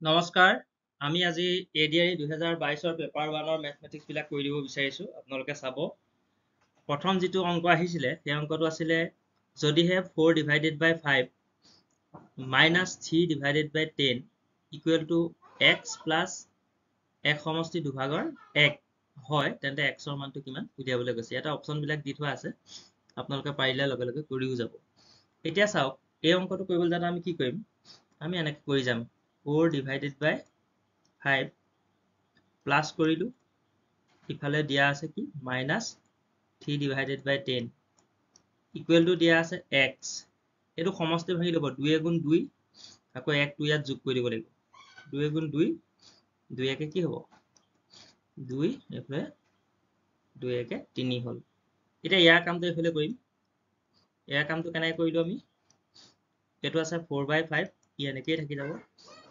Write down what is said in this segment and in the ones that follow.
নমস্কাৰ আমি আজি এডিআই 2022 পেপাৰ 1 মেথমেটিক্স বিলাক কৰি দিব বিচাৰিছো আপোনালোকে চাব প্ৰথম যেটো অংক আহিছিলে সেই অংকটো আছিলে যদিহে 4 divided by 5 -3 divided by 10 equal to x plus 1 সমষ্টি দুভাগৰ 1 হয় তেন্তে x ৰ মানটো কিমান উলিয়াবলৈ কৈছে এটা অপচন বিলাক দি থোৱা আছে আপোনালোকে পাৰিলে লগে লগে কৰিও যাব এতিয়া চাওক এই অংকটো কৰিবলৈ যাতে আমি কি কৰিম আমি এনেকৈ কৰি যাম 4 divided by 5 plus কৰিলো ইফালে দিয়া আছে কি minus 3 divided by 10 equal to দিয়া আছে x এটো সমষ্টি ভাগি লব 2 গুণ 2 আকৌ 1 2 ইয়াত যোগ কৰি দিব লাগিব 2 গুণ 2 2 একে কি হ'ব 2 এফালে 2 একে 3 হ'ল এটা ইয়াৰ কামটো এফালে কৰিম ইয়াৰ কামটো কেনে কৰিলো আমি এটো আছে 4 by 5 ই এনেকৈ থাকি যাব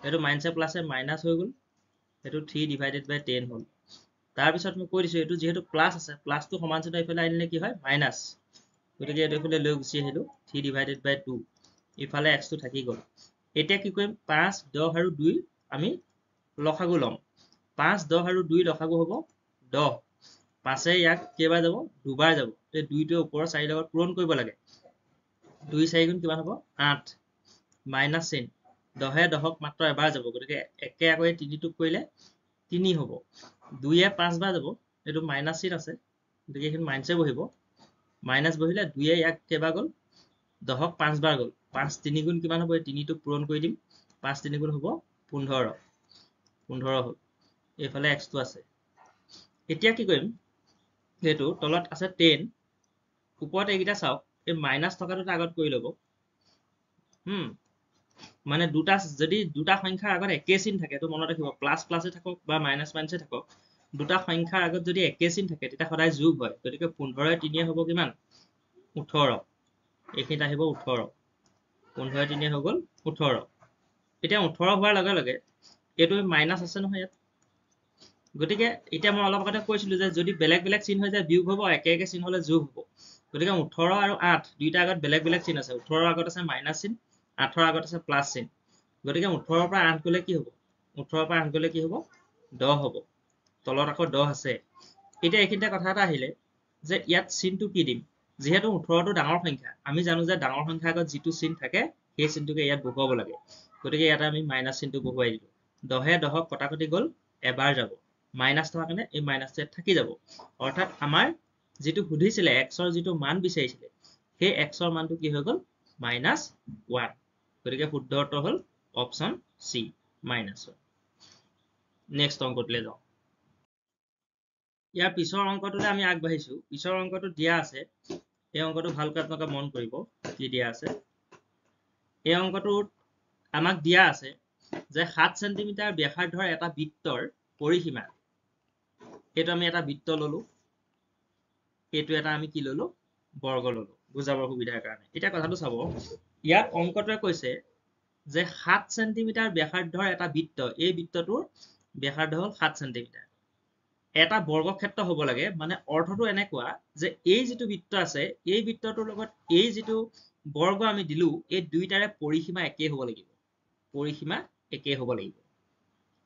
এটো মাইনাস প্লাসে মাইনাস হৈ গল এটো 3 ডিভাইডেড বাই 10 হ'ল তাৰ পিছত মই কৈ দিছো এটো যেহেতু প্লাস আছে প্লাসটো সমানচিত ইফালে আনিলে কি হয় মাইনাস গতিকে এটো ইফালে লৈ গুছি আহিলো 3 ডিভাইডেড বাই 2 ইফালে x টো থাকি গল এতিয়া কি কৰিম 5 10 আৰু 2 আমি লসাগু লম 5 10 আৰু 2 লসাগু হ'ব 10 5 এ ইয়াক কেইবাৰ যাব দুবাৰ যাব এই 2 টোৰ ওপৰৰ 4 লগত পূৰণ কৰিব লাগে 2 4 গুণ কিমান হ'ব 8 মাইনাস চিন 10 এ 10ক মাত্ৰ এবাৰ যাব গতিকে একে আকৌ 3 টুক কৰিলে 3 হ'ব 2 এ 5 বাৰ যাব এটো মাইনাস চিন আছে গতিকে এখন মাইনাসে বহিব মাইনাস বহিলে 2 এ ইয়াক কেইবাৰ গল 10ক 5 বাৰ গল 5 3 গুণ কিমান হ'ব 3 টুক পূৰণ কৰি দিম 5 3 গুণ হ'ব 15 15 হ'ল এইফালে x টো আছে এতিয়া কি কৰিম যেটো তলত আছে 10 ওপৰত এইকিটা চাওক এই মাইনাস টকাটো আগত কৰি লব মানে যদি দুটা সংখ্যাৰ আগত একে চিন থাকে তো মনত ৰাখিব প্লাস প্লাসে থাকক বা মাইনাস মাইনাসে থাকক দুটা সংখ্যাৰ আগত যদি একে চিন থাকে তেতিয়া সদায় যোগ হয় গতিকে 15 এ 3 এ হ'ব কিমান 18 এইখিনিত আহিব 18 15 এ 3 এ হৈ গল 18 এতিয়া 18 হোৱাৰ লগে লগে এইটো মাইনাস আছে নহয় ইয়াত গতিকে এতিয়া মই অলপ আগতে কৈছিলো যে যদি বেলেগ বেলেগ চিন হৈ যায় বিয়োগ হ'ব একে একে চিন হলে যোগ হ'ব গতিকে 18 আৰু 8 দুইটা আগত বেলেগ বেলেগ চিন আছে 18 আগত আছে মাইনাস চিন 8 আগত আছে প্লাস চিন গতিকে 18 পৰা 8 গলে কি হ'ব 18 পৰা 8 গলে কি হ'ব 10 হ'ব তলত আকৌ 10 আছে এতিয়া এইখিনিতে কথা এটা আহিলে যে ইয়াত চিনটো কি দিম যেহেতু 18 টো ডাঙৰ সংখ্যা আমি জানো যে ডাঙৰ সংখ্যাৰ আগত যেটো চিন থাকে সেই চিনটোকে ইয়াত বহুৱাব লাগে গতিকে ইয়াত আমি মাইনাস চিনটো বহুৱাই দিলো 10 এ 10ক কটাকটি গল এবাৰ যাব মাইনাস থকা কাৰণে এই মাইনাসটো থাকি যাব অৰ্থাৎ আমাৰ যেটো সুধিছিলে x ৰ যেটো মান বিচাৰিছিলে সেই x ৰ মানটো কি হৈ গল -1 গতিকে শুদ্ধ উত্তৰ হ'ল অপচন সি -1 নেক্সট অংকটোলৈ যাওঁ ইয়াৰ পিছৰ অংকটোলৈ আমি আগবাঢ়িছো পিছৰ অংকটো দিয়া আছে এই অংকটো ভালকৈ আপোনালোকে মন কৰিব কি দিয়া আছে এই অংকটোত আমাক দিয়া আছে যে 7 সেন্টিমিটাৰ ব্যাসাৰ্ধৰ এটা বৃত্তৰ পৰিসীমা এইটো আমি এটা বৃত্ত ললো এইটো এটা আমি কি ললো বৰ্গ ললো বুজাবৰ সুবিধাৰ কাৰণে এটা কথাটো চাব ইয়াত অংকটোৱে কৈছে যে 7 সেন্টিমিটাৰ ব্যাসাৰ্ধৰ এটা বৃত্ত এই বৃত্তটোৰ ব্যাসাৰ্ধ হ'ল 7 সেন্টিমিটাৰ এটা বৰ্গক্ষেত্ৰ হ'ব লাগে মানে অৰ্থটো এনেকুৱা যে এই যেটো বৃত্ত আছে এই বৃত্তটোৰ লগত এই যেটো বৰ্গ আমি দিলু এই দুইটাৰে পৰিসীমা একে হ'ব লাগিব পৰিসীমা একে হ'ব লাগিব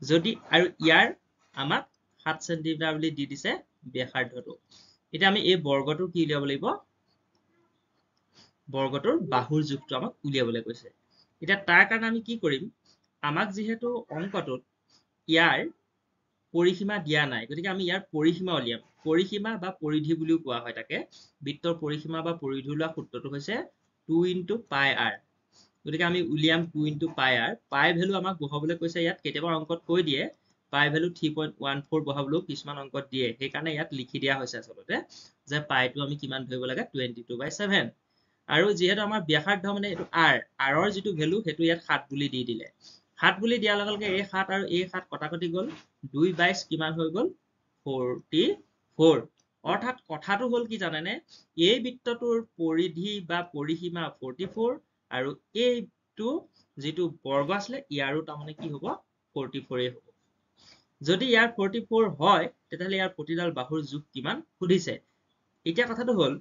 যদি আৰু ইয়াৰ আমাক 7 সেন্টিমিটাৰ বুলি দি দিছে ব্যাসাৰ্ধটো এতিয়া আমি এই বৰ্গটো কি উলিয়াব লাগিব বৰ্গটোৰ বাহুৰ জোখটো আমাক উলিয়াবলৈ কৈছে এতিয়া তাৰ কাৰণে আমি কি কৰিম আমাক যেহেতু অংকটোত ইয়াৰ পৰিসীমা দিয়া নাই গতিকে আমি ইয়াৰ পৰিসীমা উলিয়াম পৰিসীমা বা পৰিধি বুলিও কোৱা হয় তাকে বৃত্তৰ পৰিসীমা বা পৰিধি উলিওৱা সূত্ৰটো হৈছে 2 * পাই r গতিকে আমি উলিয়াম 2 * পাই r পাই ভ্যালু আমাক বহাবলৈ কৈছে ইয়াত কেতিয়াবা অংকত কৈ দিয়ে পাই ভ্যালু 3.14 বহাবলৈও কিছুমান অংকত দিয়ে সেই কাৰণে ইয়াত লিখি দিয়া হৈছে আচলতে যে পাইটো আমি কিমান ধৰিব লাগে 22/7 আৰু যেহেতু আমাৰ ব্যাসাৰ্ধ মানে এটো r ৰ যেটো ভ্যালু হেতু ইয়াত 7 বুলি দি দিলে 7 বুলি দিয়াৰ লগে লগে এই 7 আৰু এই 7 কটাকটি গল 2/22 কিমান হৈ গল 44 অৰ্থাৎ কথাটো হ'ল কি জানেনে এই বৃত্তটোৰ পৰিধি বা পৰিসীমা 44 আৰু এইটো যেটো বৰ্গ আছিলে ইয়াৰো তাৰমানে কি হ'ব 44 হ'ব যদি ইয়াৰ 44 হয় তেতিয়াহলে ইয়াৰ প্ৰতিডাল বাহুৰ জোখ কিমান সুধিছে এতিয়া কথাটো হ'ল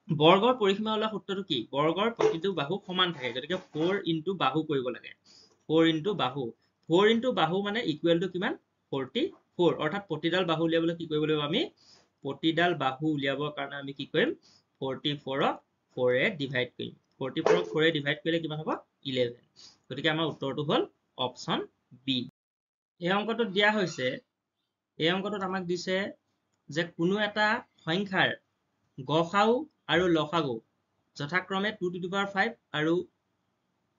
বৰ্গৰ পৰিসীমা ওলোৱা সূত্ৰটো কি বৰ্গৰ প্ৰতিটো বাহু সমান থাকে গতিকে 4 * বাহু কৰিব লাগে 4 into বাহু 4 into বাহু মানে ইকুৱেল টু কিমান 44 অৰ্থাৎ প্ৰতিডাল বাহু উলিয়াবলৈ কি কৰিব লাগিব আমি প্ৰতিডাল বাহু উলিয়াবৰ কাৰণে আমি কি কৰিম 44 ক 4 এ ডিভাইড কৰিম 44 ক 4 এ ডিভাইড কৰিলে কিমান হ'ব 11 গতিকে আমাৰ উত্তৰটো হ'ল অপচন বি এই অংকটোত দিয়া হৈছে এই অংকটোত আমাক দিছে যে কোনো এটা সংখ্যাৰ গসাউ আৰু লসাগু যথাক্ৰমে 2 to the power 5 আৰু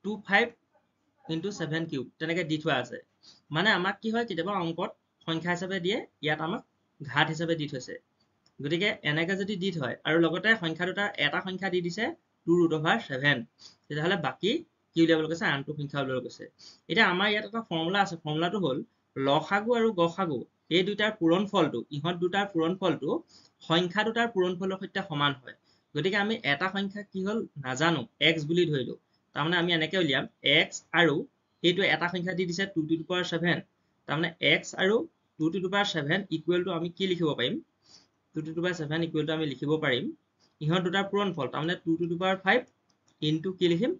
25 into 7 কিউব তেনেকে দি থোৱা আছে মানে আমাক কি হয় কেতিয়াবা অংকত সংখ্যা হিচাপে দিয়ে ইয়াত আমাক ঘাত হিচাপে দি থৈছে গতিকে এনেকে যদি দি থয় আৰু লগতে সংখ্যা দুটাৰ এটা সংখ্যা দি দিছে 2√7 তেতিয়াহ'লে বাকি কি উলিয়াবলৈ কৈছে আনটো সংখ্যা উলিয়াবলৈ কৈছে এতিয়া আমাৰ ইয়াত এটা ফৰ্মুলা আছে ফৰ্মুলাটো হ'ল লসাগু আৰু গসাগু এই দুটাৰ পূৰণফলটো ইহঁত দুটাৰ পূৰণফলটো সংখ্যা দুটাৰ পূৰণফলৰ সৈতে সমান হয় গতিকে আমি এটা সংখ্যা কি হ'ল নাজানো x বুলি ধৰিলো তাৰমানে আমি এনেকে উলিয়াম x আৰু এইটো এটা সংখ্যা দি দিছে 2 to the power 7 তাৰমানে x আৰু 2 to the power 7 equal to আমি কি লিখিব পাৰিম 2 to the power 7 equal to আমি লিখিব পাৰিম ইহঁত দুটাৰ পূৰণফল তাৰমানে 2 to the power 5 ইনটু কি লিখিম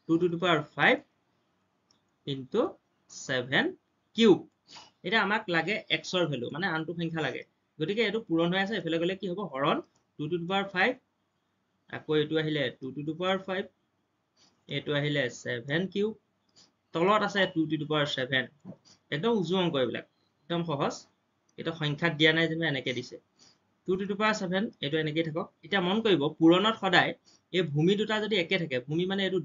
2 to the power 5 into 7 cube এটা আমাক লাগে x ৰ ভ্যালু মানে আনটো সংখ্যা লাগে গতিকে এটো পূৰণ হৈ আছে এফালে গলে কি হ'ব হৰণ 2 to the power 5 আকৌ এটো আহিলে 2 to the power 5 এটো আহিলে 7 কিউব তলত আছে 2 to the power 7 একদম উজু অংক এইবিলাক একদম সহজ এটা সংখ্যাত দিয়া নাই যেন এনেকে দিছে 2 to the power 7 এটো এনেকে থাকক এতিয়া মন কৰিব পূৰণত সদায় এই ভূমি দুটা যদি একে থাকে ভূমি মানে এটো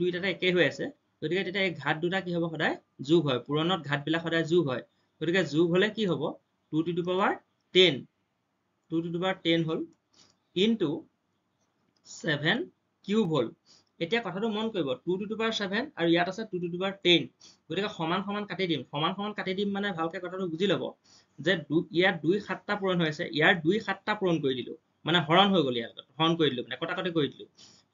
দুইটাতে একে হৈ আছে গতিকে তেতিয়া এই ঘাত দুটা কি হ'ব সদায় যোগ হয় পূৰণত ঘাত বিলাক সদায় যোগ হয় গতিকে যোগ হলে কি হ'ব 2 to the power 10 2 to the power 10 হ'ল ইনটু 7 কিউব হ'ল এতিয়া কথাটো মন কৰিব 2 to the power 7 আৰু ইয়াত আছে 2 to the power 10 গতিকে সমান সমান কাটি দিম মানে ভালকে কথাটো বুজি ল'ব যে ইয়াত 2 7টা পূৰণ হৈ আছে ইয়াৰ 2 7টা পূৰণ কৰি দিলো মানে হৰণ হৈ গ'ল ইয়াত হৰণ কৰি দিলো মানে কটাকটি কৰি দিলো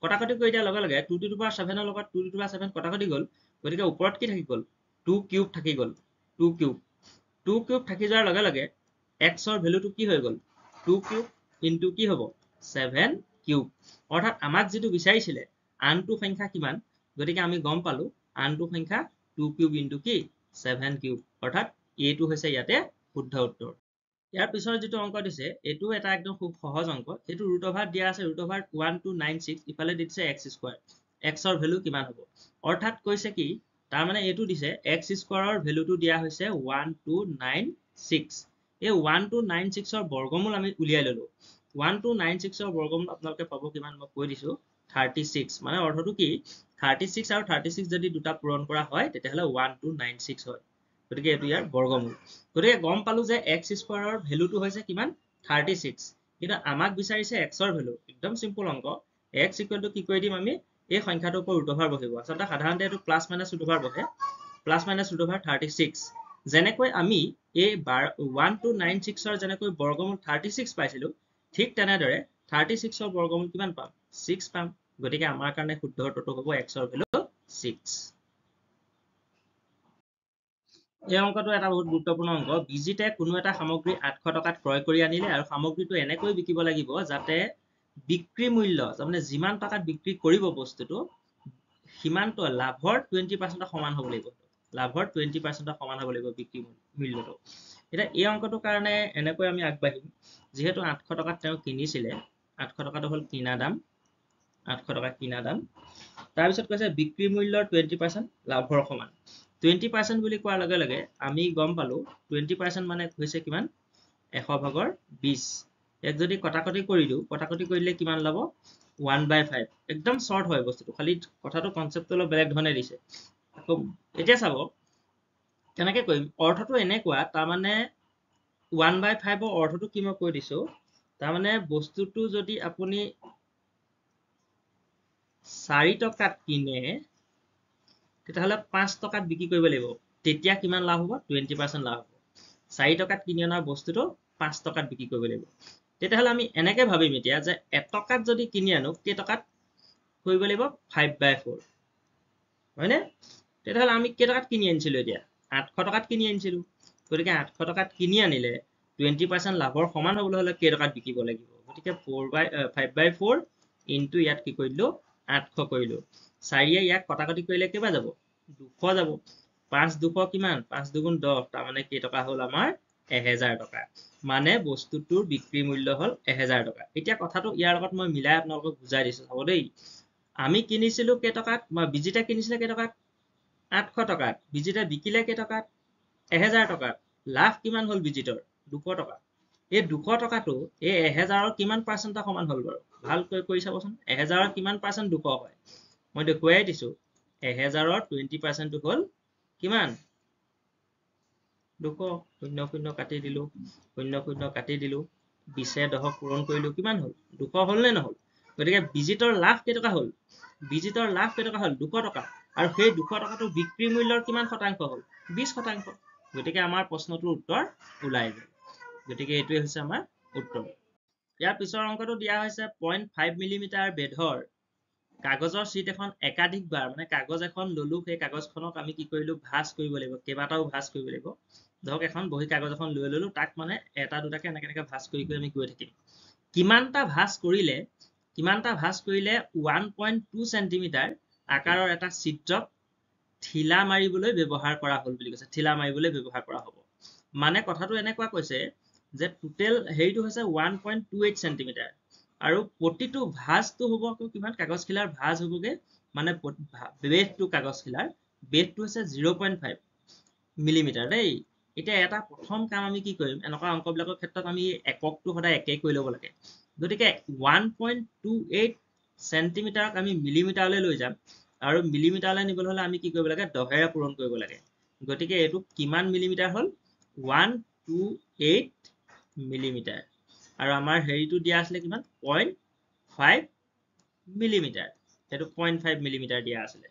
কটাকটি কৰি দিয়াৰ লগে লগে 2 to the power 7 ৰ লগত 2 to the power 7 কটাকটি গ'ল গতিকে ওপৰত কি থাকি গ'ল 2 কিউব থাকি গ'ল 2 কিউব থাকি যোৱাৰ লগে লগে x ৰ ভ্যালুটো কি হৈ গ'ল 2 কিউব ইনটু কি হ'ব 7 কিউব অৰ্থাৎ আমাক যেটো বিচাৰিছিলে আনটো সংখ্যা কিমান গতিকে আমি গম পালো আনটো সংখ্যা 2 কিউব ইনটু কি 7 কিউব অৰ্থাৎ এটো হৈছে ইয়াতে শুদ্ধ উত্তৰ ইয়াৰ পিছৰ যেটো অংক দিছে এটো এটা একদম খুব সহজ অংক এটো ৰুট ওভাৰ দিয়া আছে ৰুট ওভাৰ 1296 ইফালে দিছে x স্কয়াৰ x ৰ ভ্যালু কিমান হ'ব অৰ্থাৎ কৈছে কি তাৰ মানে এটো দিছে x স্কয়াৰৰ ভ্যালুটো দিয়া হৈছে 1296 এই 1296 ৰ বৰ্গমূল আমি উলিয়াই ললো 1296 ৰ বৰ্গমূল আপোনালোকে পাব কিমান মই কৈ দিছো 36 মানে অৰ্থটো কি 36 আৰু 36 যদি দুটা পূৰণ কৰা হয় তেতিয়াহলে 1296 হয় গতিকে এটো ইয়াৰ বৰ্গমূল গতিকে গম পালো যে x স্কয়াৰৰ ভ্যালুটো হৈছে কিমান 36 কিন্তু আমাক বিচাৰিছে x ৰ ভ্যালু একদম সিম্পল অংক x ইকুৱেল টু কি কৰি দিম আমি এই সংখ্যাটোৰ ওপৰত ৰুট ওভাৰ বহিব আচলতে সাধাৰণতে এটো প্লাস মাইনাস ৰুট ওভাৰ বহে প্লাস মাইনাস ৰুট ওভাৰ 36 যেনেকৈ আমি এই 1296 ৰ যেনেকৈ বৰ্গমূল 36 পাইছিলো ঠিক তেনেদৰে 36 ৰ বৰ্গমূল কিমান পাম 6 পাম গতিকে আমাৰ কাৰণে শুদ্ধ উত্তৰটো হ'ব x ৰ ভ্যালু 6 এই অংকটো এটা বহুত গুৰুত্বপূৰ্ণ অংক বিজিতে কোনো এটা সামগ্ৰী 800 টকাত ক্ৰয় কৰি আনিলে আৰু সামগ্ৰীটো এনেকৈ বিকিব লাগিব যাতে বিক্ৰী মূল্য মানে যিমান টকাত বিক্ৰী কৰিব বস্তুটো সিমানটো লাভৰ 20% সমান হ'ব লাগিব লাভৰ 20% সমান হ'ব লাগিব বিক্ৰী মূল্যটো এটা এই অংকটোৰ কাৰণে এনেকৈ আমি আগবাঢ়িম যেহেতু 800 টকাত তেওঁ কিনিছিলে 800 টকাটো হ'ল কিনা দাম 800 টকা কিনা দাম তাৰ পিছত কৈছে বিক্ৰী মূল্যৰ 20% লাভৰ সমান 20% বুলি কোৱাৰ লগে লগে আমি গম পালো 20% মানে হৈছে কিমান 100 ভাগৰ 20 এক যদি কটাকটি কৰি দিও কটাকটি কৰিলে কিমান লব 1/5 একদম শৰ্ট হয় বস্তুটো খালি কথাটো কনসেপ্ট অলপ বেলেগ ধৰণে দিছে আকৌ এতিয়া চাব কেনেকৈ কৰিম অৰ্থটো এনেকুৱা তাৰ মানে 1/5 ৰ অৰ্থটো কি মই কৈ দিছো তাৰ মানে বস্তুটো যদি আপুনি 4 টকাত কিনে তেতিয়াহলে 5 টকাত বিক্ৰী কৰিব লাগিব তেতিয়া কিমান লাভ হ'ব 20% লাভ হ'ব 4 টকাত কিনি অনা বস্তুটো 5 টকাত বিক্ৰী কৰিব লাগিব তেতিয়াহলে আমি এনেকৈ ভাবিম এতিয়া যে 1 টকাত যদি কিনি আনো কেই টকাত কৰিব লাগিব 5/4 হয়নে তেতিয়াহলে আমি কেই টকাত কিনি আনিছিলো এতিয়া 800 টকাত কিনি আনিছিলো গতিকে 800 টকাত কিনি আনিলে 20% লাভৰ সমান হ'বলৈ হলে কেই টকাত বিকিব লাগিব গতিকে 5/4 ইনটু ইয়াত কি কৰিলো 800 কৰিলো 4 ইয়াক কটাকটি কৰিলে কিবা যাব 200 যাব 5 200 কিমান 5 2 10 তাৰ মানে কি টকা হ'ল আমাৰ 1000 টকা মানে বস্তুটোৰ বিক্ৰী মূল্য হ'ল 1000 টকা এতিয়া কথাটো ইয়াৰ লগত মই মিলাই আপোনালোকক বুজাই দিছো চাব দেই আমি কিনিছিলো কেই টকাত বিজিতা কিনিছিলে কেই টকাত 800 টকাত বিজিতা বিকিলে কেই টকাত 1000 টকাত লাভ কিমান হ'ল বিজিতৰ 200 টকা এই 200 টকাটো এই 1000ৰ কিমান পাৰ্চেন্টৰ সমান হ'ল বাৰু ভালকৈ কৰি চাবচোন 1000ৰ কিমান পাৰ্চেন্ট 200 হয় মই দেখুৱাই দিছো 1000ৰ 20% টো হ'ল কিমান 200 শূন্য শূন্য কাটি দিলো শূন্য শূন্য কাটি দিলো 20 10 পূৰণ কৰিলো কিমান হ'ল 200 হ'ল নে নহল গতিকে বিজিতৰ লাভ কেই টকা হ'ল বিজিতৰ লাভ কেই টকা হ'ল 200 টকা আৰু সেই 200 টকাটো বিক্ৰী মূল্যৰ কিমান শতাংশ হ'ল 20% গতিকে আমাৰ প্ৰশ্নটোৰ উত্তৰ ওলাই গ'ল গতিকে এইটোৱে হৈছে আমাৰ উত্তৰ ইয়াৰ পিছৰ অংকটো দিয়া হৈছে 0.5 মিলিমিটাৰ বেধৰ কাগজৰ শীট এখন একাধিকবাৰ মানে কাগজ এখন ললো সেই কাগজখনক আমি কি কৰিলো ভাঁজ কৰিব লাগিব কেইবাটাও ভাঁজ কৰিব লাগিব ধৰক এখন বহি কাগজ এখন লৈ ললো তাক মানে এটা দুটাকে এনেকে ভাঁজ কৰি আমি গৈ থাকিম কিমানটা ভাঁজ কৰিলে 1.2 সেন্টিমিটাৰ আকাৰৰ এটা ছিদ্ৰক ঠিলা মাৰিবলৈ ব্যৱহাৰ কৰা হ'ল বুলি কৈছে ঠিলা মাৰিবলৈ ব্যৱহাৰ কৰা হ'ব মানে কথাটো এনেকুৱা কৈছে যে টোটেল হেৰিটো হৈছে 1.28 সেন্টিমিটাৰ আৰু প্ৰতিটো ভাঁজটো হ'ব কিমান কাগজ খিলাৰ ভাঁজ হ'বগে মানে বেধটো কাগজ খিলাৰ বেধটো হৈছে 0.5 মিলিমিটাৰ দেই এতিয়া এটা প্ৰথম কাম আমি কি কৰিম এনেকুৱা অংকবিলাকৰ ক্ষেত্ৰত আমি এককটো সদায় একেই কৰি ল'ব লাগে গতিকে 1.28 সেন্টিমিটাৰক আমি মিলিমিটাৰলৈ লৈ যাম আৰু মিলিমিটাৰলৈ নিবলৈ হ'লে আমি কি কৰিব লাগে 10 ৰে পূৰণ কৰিব লাগে গতিকে এইটো কিমান মিলিমিটাৰ হ'ল 128 মিলিমিটাৰ আৰু আমাৰ হেৰিটো দিয়া আছিলে কিমান 0.5 মিলিমিটাৰ সেইটো 0.5 মিলিমিটাৰ দিয়া আছিলে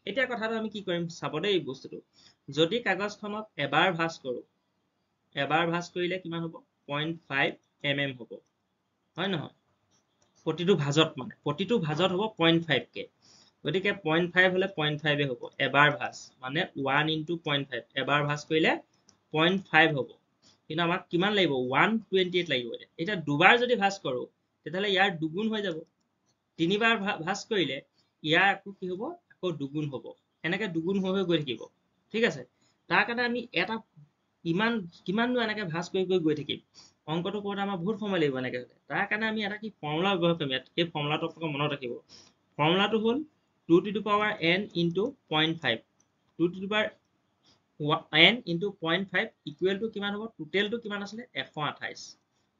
এতিয়া কথাটো আমি কি কৰিম চাব দেই বস্তুটো যদি কাগজখনক এবাৰ ভাঁজ কৰো এবাৰ ভাঁজ কৰিলে কিমান হ'ব 0.5 mm হ'ব হয় নহয় প্ৰতিটো ভাঁজত মানে প্ৰতিটো ভাঁজত হ'ব 0.5 কে গতিকে 0.5 হলে 0.5 এ হ'ব এবাৰ ভাঁজ মানে 1 * 0.5 এবাৰ ভাঁজ কৰিলে 0.5 হ'ব কিন্তু আমাক কিমান লাগিব 128 লাগিব এটা দুবাৰ যদি ভাঁজ কৰো তেতিয়াহলে ইয়াৰ দুগুণ হৈ যাব তিনিবাৰ ভাঁজ কৰিলে ইয়াৰ আকৌ কি হ'ব আকৌ দুগুণ হ'ব এনেকে দুগুণ হৈ গৈ থাকিব ঠিক আছে তাৰ কাৰণে আমি এটা কিমাননো এনেকে ভাঁজ কৰি গৈ থাকিম অংকটো কৰোঁতে আমাৰ বহুত সময় লাগিব এনেকে তাৰ কাৰণে আমি এটা কি ফৰ্মুলা ব্যৱহাৰ কৰিম ইয়াত এই ফৰ্মুলাটো আপোনালোকে মনত ৰাখিব ফৰ্মুলাটো হ'ল 2 to the power n into 0.5 2 to the power n into 0.5 equal to কিমান হ'ব টোটেলটো কিমান আছিলে 128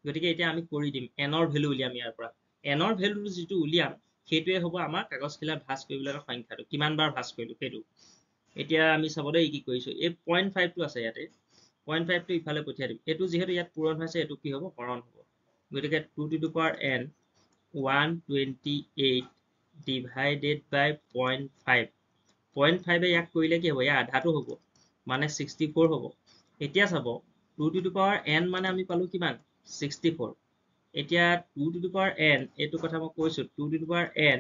গতিকে এতিয়া আমি কৰি দিম n ৰ ভ্যালু উলিয়াম ইয়াৰ পৰা n ৰ ভ্যালুটো যেটো উলিয়াম সেইটোৱে হ'ব আমাৰ কাগজ খিলা ভাঁজ কৰিবলৈ সংখ্যাটো কিমান বাৰ ভাঁজ কৰিলো সেইটো এতিয়া আমি চাব দেই কি কৰিছো এই 0.5 টো আছে ইয়াতে 0.5 টো ইফালে পঠিয়াই দিম এটো যেহেতু ইয়াত পূৰণ হৈছে এটো কি হ'ব হৰণ হ'ব গতিকে 2 to the power n 128 divided by 0.5 0.5 এ ইয়াক কৰিলে কি হ'ব ইয়া আধাটো হ'ব মানে 64 হ'ব এতিয়া চাব 2 to the power n মানে আমি পালো কিমান 64 এতিয়া 2 to the power n এটো কথা মই কৈছো 2 to the power n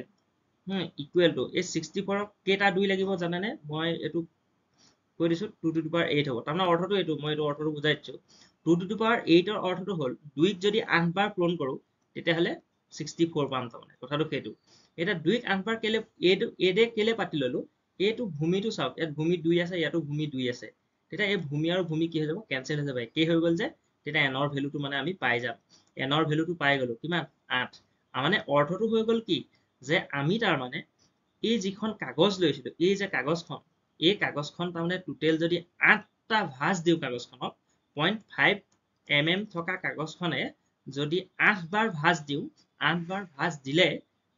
equal to এই 64 ক কেটা 2 লাগিব জানেনে মই এটো কৈ দিছো 2 to the power 8 হ'ব তাৰমানে অৰ্থটো এটো মই এটো অৰ্থটো বুজাই দিছো 2 to the power 8 ৰ অৰ্থটো হ'ল 2 ক যদি 8 বাৰ পূৰণ কৰো তেতিয়া হলে 64 পাম তাৰমানে কথাটো সেইটো এটা 2 ক 8 বাৰ কেলে এদে কেলে পাতি ললো এটো ভূমিটো চাওক ইয়াত ভূমি 2 আছে ইয়াতো ভূমি 2 আছে তেতিয়া এই ভূমি আৰু ভূমি কি হৈ যাব কেনসেল হৈ যাব কি হৈ গল যে তেতিয়া n ৰ ভ্যালুটো মানে আমি পাই যাম n ৰ ভ্যালুটো পাই গলো কিমান 8 মানে অৰ্থটো হৈ গল কি যে আমি তাৰ মানে এই যিখন কাগজ লৈছিলো এই যে কাগজখন এই কাগজখন তাৰমানে টোটেল যদি 8টা ভাঁজ দিও কাগজখনক 0.5 mm থকা কাগজখনে যদি 8 বাৰ ভাঁজ দিও 8 বাৰ ভাঁজ দিলে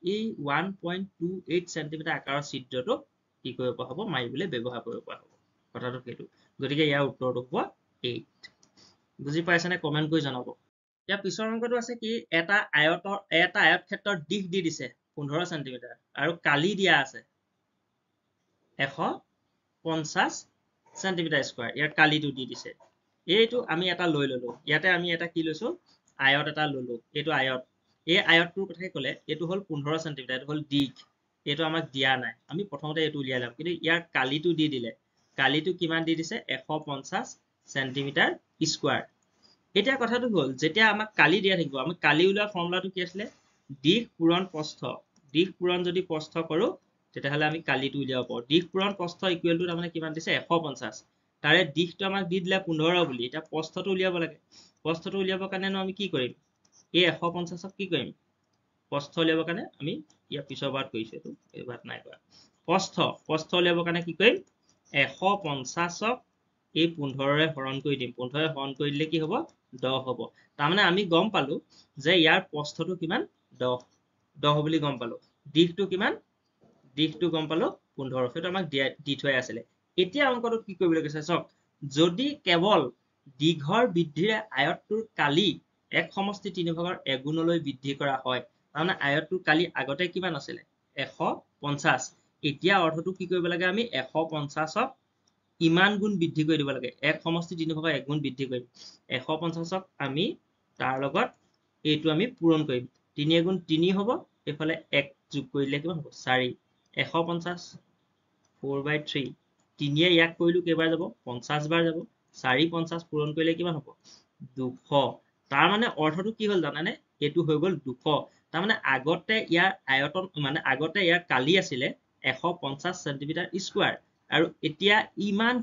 এই 1.28 সেন্টিমিটাৰ আকাৰৰ ছিদ্ৰটো কি কৰিব পৰা হ'ব মাৰিবলৈ ব্যৱহাৰ কৰিব পৰা হ'ব কথাটো সেইটো গতিকে ইয়াৰ উত্তৰটো হ'ব 8 বুজি পাইছানে কমেন্ট কৰি জনাব ইয়াৰ পিছৰ অংকটো আছে কি এটা আয়তক্ষেত্ৰৰ দিশ দি দিছে 15 সেন্টিমিটাৰ আৰু কালি দিয়া আছে 150 সেন্টিমিটাৰ স্কয়াৰ ইয়াৰ কালিটো দি দিছে এইটো আমি এটা লৈ ললো ইয়াতে আমি এটা কি লৈছো আয়ত এটা ললো এইটো আয়ত এই আয়তটোৰ কথা ক'লে এইটো হ'ল 15 সেন্টিমিটাৰ এইটো হ'ল দিশ এইটো আমাক দিয়া নাই আমি প্ৰথমতে এইটো উলিয়াই লম কিন্তু ইয়াৰ কালিটো দি দিলে কালিটো কিমান দি দিছে 150 সেন্টিমিটাৰ স্কয়াৰ এতিয়া কথাটো হ'ল যেতিয়া আমাক কালি দিয়া থাকিব আমি কালি উলিওৱা ফৰ্মুলাটো কি আছিল দিশ পূৰণ প্ৰস্থ দিশ পূৰণ যদি প্ৰস্থ কৰো তেতিয়াহ'লে আমি কালিটো উলিয়াব পাৰোঁ দিশ পূৰণ প্ৰস্থ ইকুৱেল টু তাৰমানে কিমান দিছে 150 তাৰে দিশটো আমাক দি দিলে 15 বুলি এতিয়া প্ৰস্থটো উলিয়াব লাগে প্ৰস্থটো উলিয়াবৰ কাৰণেনো আমি কি কৰিম এই 150ক কি কৰিম প্ৰস্থ উলিয়াবৰ কাৰণে আমি ইয়াৰ পিছৰ বাৰত কৰিছোঁ এইটো এই বাৰত নাই কৰা প্ৰস্থ উলিয়াবৰ কাৰণে কি কৰিম 150ক এই 15ৰে হৰণ কৰি দিম 15ৰে হৰণ কৰি দিলে কি হ'ব 10 হ'ব তাৰমানে আমি গম পালো যে ইয়াৰ প্ৰস্থটো কিমান 10 বুলি গম পালো দিশটো কিমান দিশটো গম পালো 15 সেইটো আমাক দি থৈ আছিলে এতিয়া অংকটো কি কৰিবলৈ কৈছে চাওক যদি কেৱল দীঘৰ বৃদ্ধিৰে আয়তটোৰ কালি এক সমষ্টি 3/1 গুণলৈ বৃদ্ধি কৰা হয় তাৰমানে আয়তটোৰ কালি আগতে কিমান আছিলে 150 এতিয়া অৰ্থটো কি কৰিব লাগে আমি 150ক ইমান গুণ বৃদ্ধি কৰি দিব লাগে এক সমষ্টি 3/1 গুণ বৃদ্ধি কৰিম 150ক আমি তাৰ লগত এইটো আমি পূৰণ কৰিম 3 গুণ 3 হ'ব এইফালে 1 যোগ কৰিলে কিমান হ'ব 4 150 4/3 3য়ে ইয়াক কৰিলো কেইবাৰ যাব 50 বাৰ যাব 4 50 পূৰণ কৰিলে কিমান হ'ব 200 তাৰ মানে অৰ্থটো কি হ'ল জানানে এইটো হৈ গ'ল 200 তাৰ মানে আগতে ইয়াৰ আয়তন মানে আগতে ইয়াৰ কালি আছিলে 150 সেন্টিমিটাৰ স্কয়াৰ আৰু এতিয়া ইমান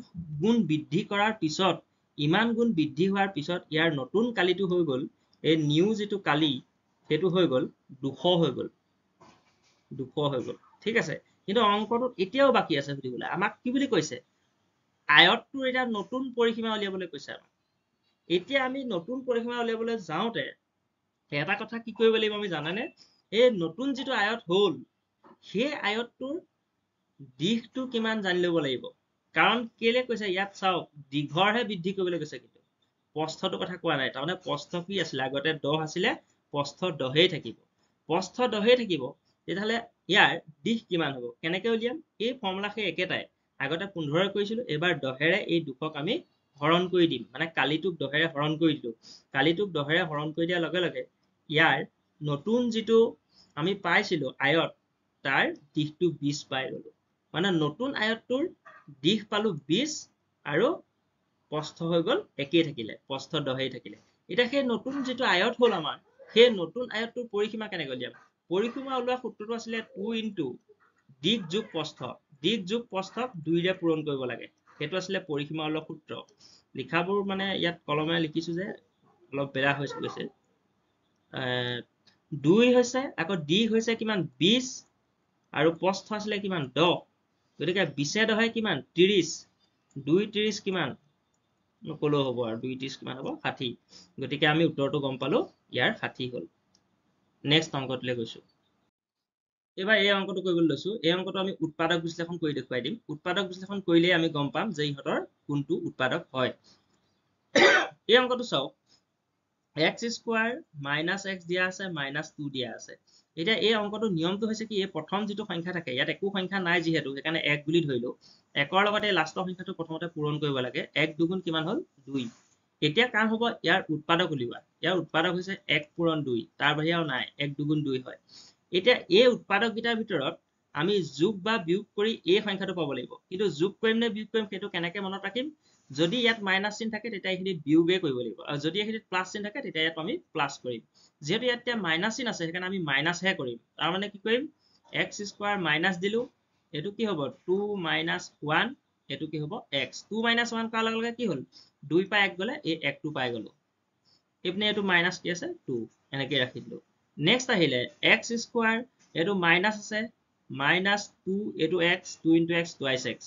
গুণ বৃদ্ধি কৰাৰ পিছত ইমান গুণ বৃদ্ধি হোৱাৰ পিছত ইয়াৰ নতুন কালিটো হৈ গ'ল এই নিউ যেটো কালি সেইটো হৈ গ'ল 200 হৈ গ'ল 200 হৈ গ'ল ঠিক আছে কিন্তু অংকটোত এতিয়াও বাকি আছে বুলিবলৈ আমাক কি বুলি কৈছে আয়তটোৰ এটা নতুন পৰিসীমা উলিয়াবলৈ কৈছে আমাক এতিয়া আমি নতুন পৰিসীমা উলিয়াবলৈ যাওঁতে এটা কথা কি কৰিব লাগিব আমি জানানে এই নতুন যেটো আয়ত হ'ল সেই আয়তটোৰ দিশটো কিমান জানি ল'ব লাগিব কাৰণ কেলে কৈছে ইয়াত চাওক দীঘৰহে বৃদ্ধি কৰিবলৈ কৈছে কিন্তু প্ৰস্থটো কথা কোৱা নাই তাৰমানে প্ৰস্থ কি আছিলে আগতে 10 আছিলে প্ৰস্থ 10ই থাকিব প্ৰস্থ 10ই থাকিব তেতিয়াহ'লে ইয়াৰ দিশ কিমান হ'ব কেনেকৈ উলিয়াম এই ফৰ্মুলা সেই একেটাই আগতে 15 কৰিছিলো এবাৰ 10ৰে এই 200ক আমি হৰণ কৰি দিম মানে কালিটোক 10ৰে হৰণ কৰি দিলো কালিটোক 10ৰে হৰণ কৰি দিয়াৰ লগে লগে ইয়াৰ নতুন যেটো আমি পাইছিলো আয়ত তাৰ দিশটো 20 পাই গলো মানে নতুন আয়তটোৰ দিশ পালো 20 আৰু প্ৰস্থ হৈ গ'ল একেই থাকিলে প্ৰস্থ 10ই থাকিলে এটা সেই নতুন যেটো আয়ত হ'ল আমাৰ সেই নতুন আয়তটোৰ পৰিসীমা কেনেকৈ উলিয়াম পৰিসীমা ওলোৱা সূত্ৰটো আছিলে 2 ইনটু দিশ যোগ প্ৰস্থক 2ৰে পূৰণ কৰিব লাগে সেইটো আছিলে পৰিসীমা ওলোৱা সূত্ৰ লিখাবোৰ মানে ইয়াত কলমে লিখিছো যে অলপ বেয়া হৈ গৈছে 2 হৈছে আকৌ দিশ হৈছে কিমান 20 আৰু প্ৰস্থ আছিলে কিমান 10 গতিকে 20 10 কিমান 30 2 30 কিমান নকলেও হ'ব আৰু 2 30 কিমান হ'ব 60 গতিকে আমি উত্তৰটো গম পালো ইয়াৰ 60 হ'ল নেক্সট অংকটোলৈ গৈছো এবাৰ এই অংকটো কৰিবলৈ লৈছো এই অংকটো আমি উৎপাদক বিশ্লেষণ কৰি দেখুৱাই দিম উৎপাদক বিশ্লেষণ কৰিলে আমি গম পাম যে ইহঁতৰ কোনটো উৎপাদক হয় এই অংকটো চাওক x² - x দিয়া আছে -2 দিয়া আছে এতিয়া এই অংকটো নিয়মটো হৈছে কি এই প্ৰথম যেটো সংখ্যা থাকে ইয়াত একো সংখ্যা নাই যেহেতু সেইকাৰণে 1 বুলি ধৰিলো 1ৰ লগতে লাষ্টৰ সংখ্যাটো প্ৰথমতে পূৰণ কৰিব লাগে 1 2 গুণ কিমান হ'ল 2 এতিয়া কাম হ'ব ইয়াৰ উৎপাদক উলিওৱা ইয়াৰ উৎপাদক হৈছে 1 পূৰণ 2 তাৰ বাহিৰে আৰু নাই 1 2 গুণ 2 হয় এতিয়া এই উৎপাদক গিটাৰ ভিতৰত আমি যোগ বা বিয়োগ কৰি এই সংখ্যাটো পাব লাগিব কিন্তু যোগ কৰিম নে বিয়োগ কৰিম সেইটো কেনেকৈ মনত ৰাখিম যদি ইয়াত মাইনাস চিন থাকে তেতিয়া এখিনি বিয়োগে কৰিব লাগিব আৰু যদি এখিনি প্লাস চিন থাকে তেতিয়া ইয়াত আমি প্লাস কৰিম যেহেতু ইয়াত মাইনাস চিন আছে সেইকাৰণে আমি মাইনাস হে কৰিম তাৰ মানে কি কৰিম x² মাইনাস দিলো এটো কি হ'ব 2 - 1 এটো কি হ'ব x 2 - 1 কৰাৰ লগে লগে কি হ'ল 2 পা 1 গলে এই 1 টো পাই গলো ইপনে এটো মাইনাস কি আছে 2 এনেকৈ ৰাখি দিলো নেক্সট আহিলে x² এটো মাইনাস আছে -2 এটো x 2 * x twice x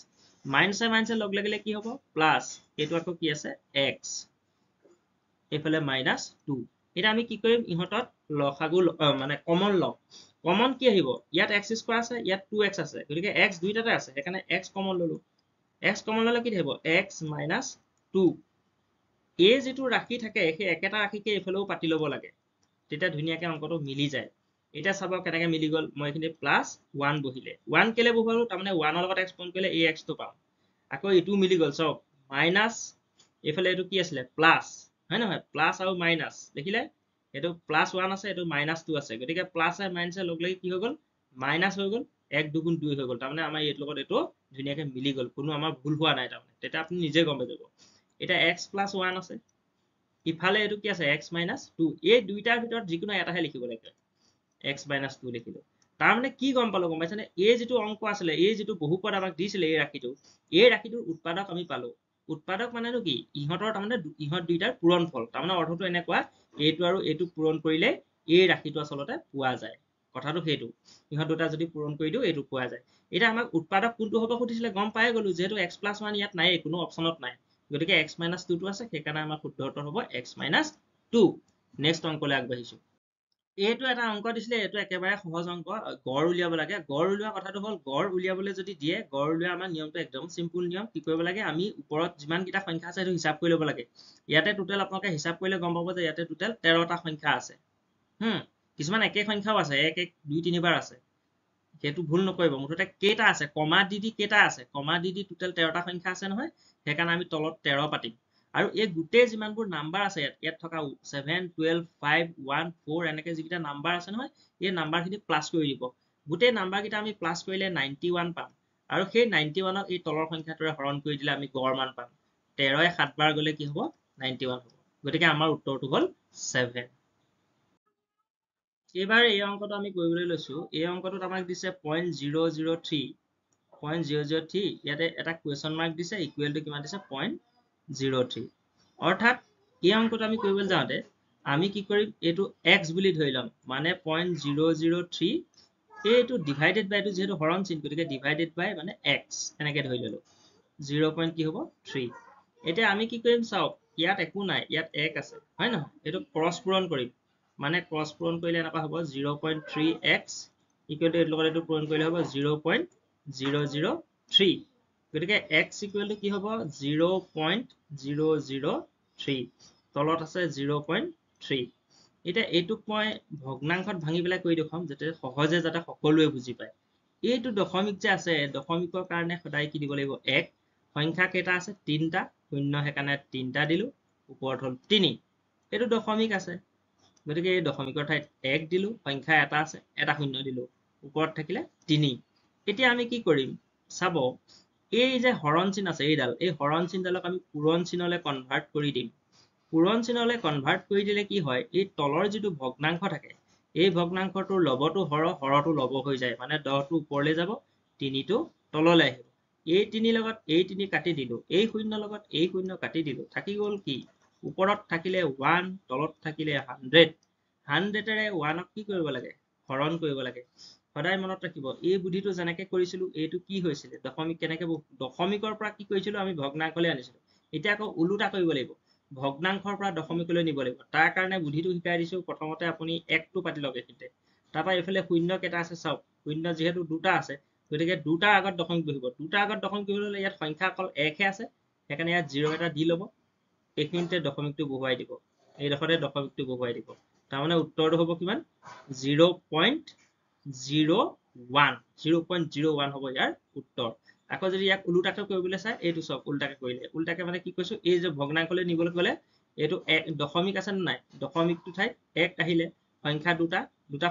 minus লগ লাগিলে কি হ'ব প্লাস এটো আকৌ কি আছে x এফালে -2 এটা আমি কি কৰিম ইহতত লসাগু মানে কমন লম কমন কি আহিব ইয়াত x² আছে ইয়াত 2x আছে গতিকে x দুইটাতে আছে সেইকাৰণে x কমন ললো x কমন ললে কি থাকিব x - 2 এই যেটো ৰাশি থাকে সেই একেটা ৰাশিকে এফালেও পাতি লব লাগে তেতিয়া ধুনিয়াকৈ অংকটো মিলি যায় এটা চাব কেনেকৈ মিলি গল মই এখিনি +1 বহিলে 1 কেলে বহালো তাৰ মানে 1 ৰ লগত x পূৰণ কৰিলে এই x টো পাম আকৌ ইটো মিলি গল চাওক মাইনাস এফালে এটো কি আছিলে প্লাস হয় নহয় প্লাস আৰু মাইনাস দেখিলে এটো +1 আছে এটো -2 আছে গতিকে প্লাস আৰু মাইনাস লগ লাগি কি হৈ গল মাইনাস হৈ গল 1 2 গুণ 2 হৈ গল তাৰ মানে আমাৰ এইটো লগত এটো ধুনিয়াকৈ মিলি গল কোনো আমাৰ ভুল হোৱা নাই তাৰ মানে তেতিয়া আপুনি নিজে গম পাই যাব এটা x + 1 আছে ইফালে এটো কি আছে x - 2 এই দুইটাৰ ভিতৰত যিকোনো এটাহে লিখিব লাগে x - 2 লিখিলো তাৰমানে কি গম পালো গম পাইছেনে এই যিটো অংক আছিলে এই যিটো বহুপদ আমাক দিছিলে এই ৰাশিটোৰ উৎপাদক আমি পালো উৎপাদক মানেনো কি ইহঁতৰ তাৰমানে ইহঁত দুইটাৰ পূৰণফল তাৰমানে অৰ্থটো এনেকুৱা এইটো আৰু এইটো পূৰণ কৰিলে এই ৰাশিটো আচলতে পোৱা যায় কথাটো সেইটো ইহঁত দুটা যদি পূৰণ কৰি দিও এইটো পোৱা যায় এটা আমাক উৎপাদক কোনটো হ'ব সুধিছিলে গম পাই গলো যেহেতু x + 1 ইয়াত নাই কোনো অপচনত নাই গতিকে x - 2 টো আছে সেইকাৰণে আমাৰ শুদ্ধ উত্তৰ হ'ব x - 2 নেক্সট অংকলৈ আগবাঢ়িছো এইটো এটা অংক দিছিলে এইটো একেবাৰে সহজ অংক গড় উলিয়াব লাগে গড় উলিওৱা কথাটো হ'ল গড় উলিয়াবলৈ যদি দিয়ে গড় উলিওৱা আমাৰ নিয়মটো একদম সিম্পল নিয়ম কি কৰিব লাগে আমি ওপৰত যিমান কেইটা সংখ্যা আছে সেইটো হিচাপ কৰি ল'ব লাগে ইয়াতে টোটেল আপোনালোকে হিচাপ কৰিলে গম পাব যে ইয়াতে টোটেল 13টা সংখ্যা আছে কিছুমান একে সংখ্যাও আছে 1 1 2 3 বাৰ আছে সেইটো ভুল নকৰিব মুঠতে কেইটা আছে কমা দি কেইটা আছে কমা দি টোটেল 13টা সংখ্যা আছে নহয় সেইকাৰণে আমি তলত 13 পাতিম আৰু এই গোটেই যিমানবোৰ নাম্বাৰ আছে ইয়াত থকা 7 12 5 1 4 এনেকে যিকেইটা নাম্বাৰ আছে নহয় এই নাম্বাৰখিনি প্লাছ কৰি দিব গোটেই নাম্বাৰকেইটা আমি প্লাছ কৰিলে 91 পাম আৰু সেই 91ক এই তলৰ সংখ্যাটোৰে হৰণ কৰি দিলে আমি গড় মান পাম 13 7 বাৰ গলে কি হ'ব 91 হ'ব গতিকে আমাৰ উত্তৰটো হ'ল 7 এইবাৰ এই অংকটো আমি কৰিবলৈ লৈছো এই অংকটোত আমাক দিছে 0.003 ইয়াতে এটা কুৱেশ্যন মাৰ্ক দিছে ইকুৱেল টু কিমান দিছে 0.03 অৰ্থাৎ এই অংকটো আমি কৰিবলৈ যাওঁতে আমি কি কৰিম এইটো x বুলি ধৰি লম মানে 0.003 এইটো ডিভাইডেড বাই টো যেহেতু হৰণ চিন গতিকে ডিভাইডেড বাই মানে x এনেকৈ ধৰি ললো 0. কি হ'ব 3 এতিয়া আমি কি কৰিম চাওক ইয়াত একো নাই ইয়াত 1 আছে হয় নহয় এইটো ক্ৰছ পূৰণ কৰিম মানে ক্ৰছ পূৰণ কৰিলে এনেকুৱা হ'ব 0.3x ইকুৱেল টু এইটো লগত এইটো পূৰণ কৰিলে হ'ব 0.003 গতিকে x ইকুৱেল টু কি হ'ব 0.003 তলত আছে 0.3 এতিয়া এইটোক মই ভগ্নাংশত ভাঙি পেলাই কৰি দেখুৱাম যাতে সহজে যাতে সকলোৱে বুজি পায় এইটো দশমিক যে আছে দশমিকৰ কাৰণে সদায় কি দিব লাগিব 1 সংখ্যা কেইটা আছে 3টা শূন্য সেইকাৰণে 3টা দিলো ওপৰত হ'ল 3 এইটো দশমিক আছে গতিকে এই দশমিকৰ ঠাইত 1 দিলো সংখ্যা এটা আছে এটা শূন্য দিলো ওপৰত থাকিলে 3 এতিয়া আমি কি কৰিম চাব এই যে হৰণ চিন আছে এইডাল এই হৰণ চিনডালক আমি পূৰণ চিনলৈ কনভাৰ্ট কৰি দিম পূৰণ চিনলৈ কনভাৰ্ট কৰি দিলে কি হয় এই তলৰ যিটো ভগ্নাংশ থাকে এই ভগ্নাংশটোৰ লবটো হৰটো লব হৈ যায় মানে 10টো ওপৰলৈ যাব 3টো তললৈ আহিব এই 3 লগত এই 3 কাটি দিলো এই শূন্য লগত এই শূন্য কাটি দিলো থাকি গ'ল কি ওপৰত থাকিলে 1 তলত থাকিলে 100 100ৰে 1ক কি কৰিব লাগে হৰণ কৰিব লাগে সদায় মনত ৰাখিব এই বুদ্ধিটো যেনেকে কৰিছিলো এইটো কি হৈছিল দশমিক কেনেকে দশমিকৰ পৰা কি কৰিছিলো আমি ভগ্নাংশলৈ আনিছিলো এতিয়া আকৌ উলুটা কৰিব লাগিব ভগ্নাংশৰ পৰা দশমিকলৈ নিব লাগিব তাৰ কাৰণে বুদ্ধিটো শিকাই দিছো প্ৰথমতে আপুনি 1টো পাতি লওক এইখিনিতে তাৰপৰা এইফালে শূন্য কেইটা আছে চাওক শূন্য যিহেতু দুটা আছে গতিকে দুটাৰ আগত দশমিক বহিব দুটাৰ আগত দশমিক বহিবলৈ ইয়াত সংখ্যা অকল 1 হে আছে সেইকাৰণে ইয়াত 0 এটা দি ল'ব এইখিনিতে দশমিকটো বহুৱাই দিব এইডোখৰতে দশমিকটো বহুৱাই দিব তাৰমানে উত্তৰটো হ'ব কিমান 0.01 হ'ব ইয়াৰ উত্তৰ আকৌ যদি ইয়াক উলুটাকৈ কৰিবলৈ চাই এইটো চাওক উলটাকৈ কৰিলে উলটাকৈ মানে কি কৈছো এই যে ভগ্নাংশলৈ নিবলৈ গ'লে এইটো দশমিক আছে নে নাই দশমিকটো ঠাইত 1 আহিলে সংখ্যা দুটা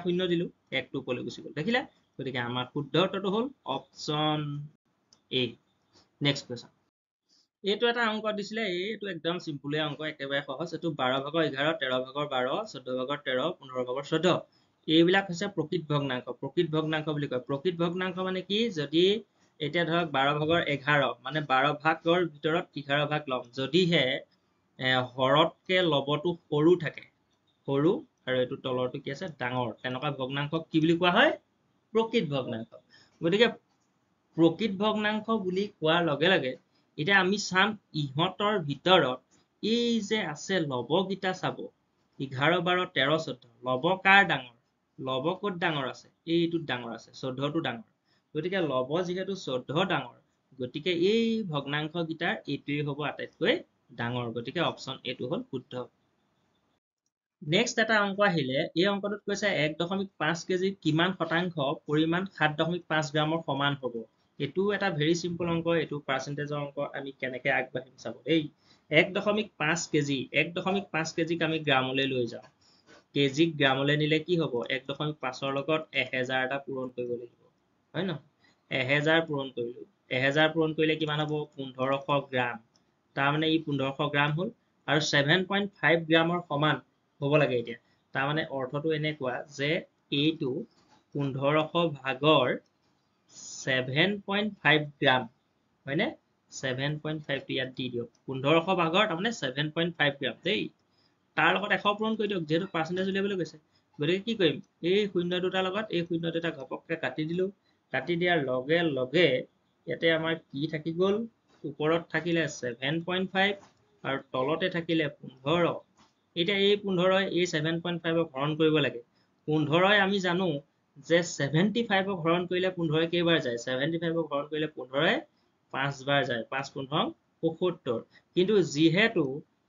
শূন্য দিলো 1টো ওপৰলৈ গুচি গ'ল দেখিলে গতিকে আমাৰ শুদ্ধ উত্তৰটো হ'ল অপচন এ নেক্সট কুৱেশ্যন এইটো এটা অংক দিছিলে এইটো একদম চিম্পুলে অংক একেবাৰে সহজ এইটো 12 ভাগৰ 11 13 ভাগৰ 12 14 ভাগৰ 13 15 ভাগৰ 14 এইবিলাক হৈছে প্ৰকৃত ভগ্নাংশ বুলি কয় প্ৰকৃত ভগ্নাংশ মানে কি যদি এতিয়া ধৰক 12 ভাগৰ 11 মানে 12 ভাগৰ ভিতৰত 11 ভাগ ল'ম যদিহে হৰতকে লবটো সৰু থাকে সৰু আৰু এইটো তলৰটো কি আছে ডাঙৰ তেনেকুৱা ভগ্নাংশক কি বুলি কোৱা হয় প্ৰকৃত ভগ্নাংশ গতিকে প্ৰকৃত ভগ্নাংশ বুলি কোৱাৰ লগে লগে এতিয়া আমি চাম ইহঁতৰ ভিতৰত এই যে আছে লবকেইটা চাব 11 12 13 14 লব কাৰ ডাঙৰ লব ক'ত ডাঙৰ আছে এইটোত ডাঙৰ আছে 14টো ডাঙৰ গতিকে লব যিহেতু 14 ডাঙৰ গতিকে এই ভগ্নাংশ গিটাৰ এইটোৱে হ'ব আটাইতকৈ ডাঙৰ গতিকে অপচন এটো হ'ল শুদ্ধ নেক্সট এটা অংক আহিলে এই অংকটোত কৈছে 1.5 কেজি কিমান শতাংশ পৰিমাণ 7.5 গ্ৰামৰ সমান হ'ব এটো এটা ভেৰি সিম্পল অংক এটো পাৰ্চেন্টেজৰ অংক আমি কেনেকৈ আগবাঢ়িম চাব এই 1.5 কেজি 1.5 কেজিক আমি গ্ৰামলৈ লৈ যাওঁ কেজিক গ্ৰামলৈ নিলে কি হ'ব 1.5ৰ লগত 1000 এটা পূৰণ কৰিব লাগিব হয় নহয় 1000 পূৰণ কৰিলো 1000 পূৰণ কৰিলে কিমান হ'ব 1500 গ্ৰাম তাৰমানে ই 1500 গ্ৰাম হ'ল আৰু 7.5 গ্ৰামৰ সমান হ'ব লাগে এতিয়া তাৰমানে অৰ্থটো এনেকুৱা যে এইটো 1500 ভাগৰ 7.5 গ্ৰাম হয়নে 7.5 টো ইয়াত দি দিয়ক 1500 ভাগৰ তাৰমানে 7.5 গ্ৰাম দেই তাৰ লগত 100 পূৰণ কৰি দিয়ক যেহেতু পাৰ্চেন্টেজ উলিয়াবলৈ কৈছে গতিকে কি কৰিম এই শূন্য দুটাৰ লগত এই শূন্য দুটা ঘপককে কাটি দিলো কাটি দিয়াৰ লগে লগে ইয়াতে আমাৰ কি থাকি গ'ল ওপৰত থাকিলে 7.5 আৰু তলতে থাকিলে 15 এতিয়া এই 15 এই 7.5 ক হৰণ কৰিব লাগে 15 আমি জানো যে 75 ক হৰণ কৰিলে 15 কেইবাৰ যায় 75 ক হৰণ কৰিলে 15 5 বাৰ যায় 5 15 75 কিন্তু যিহেতু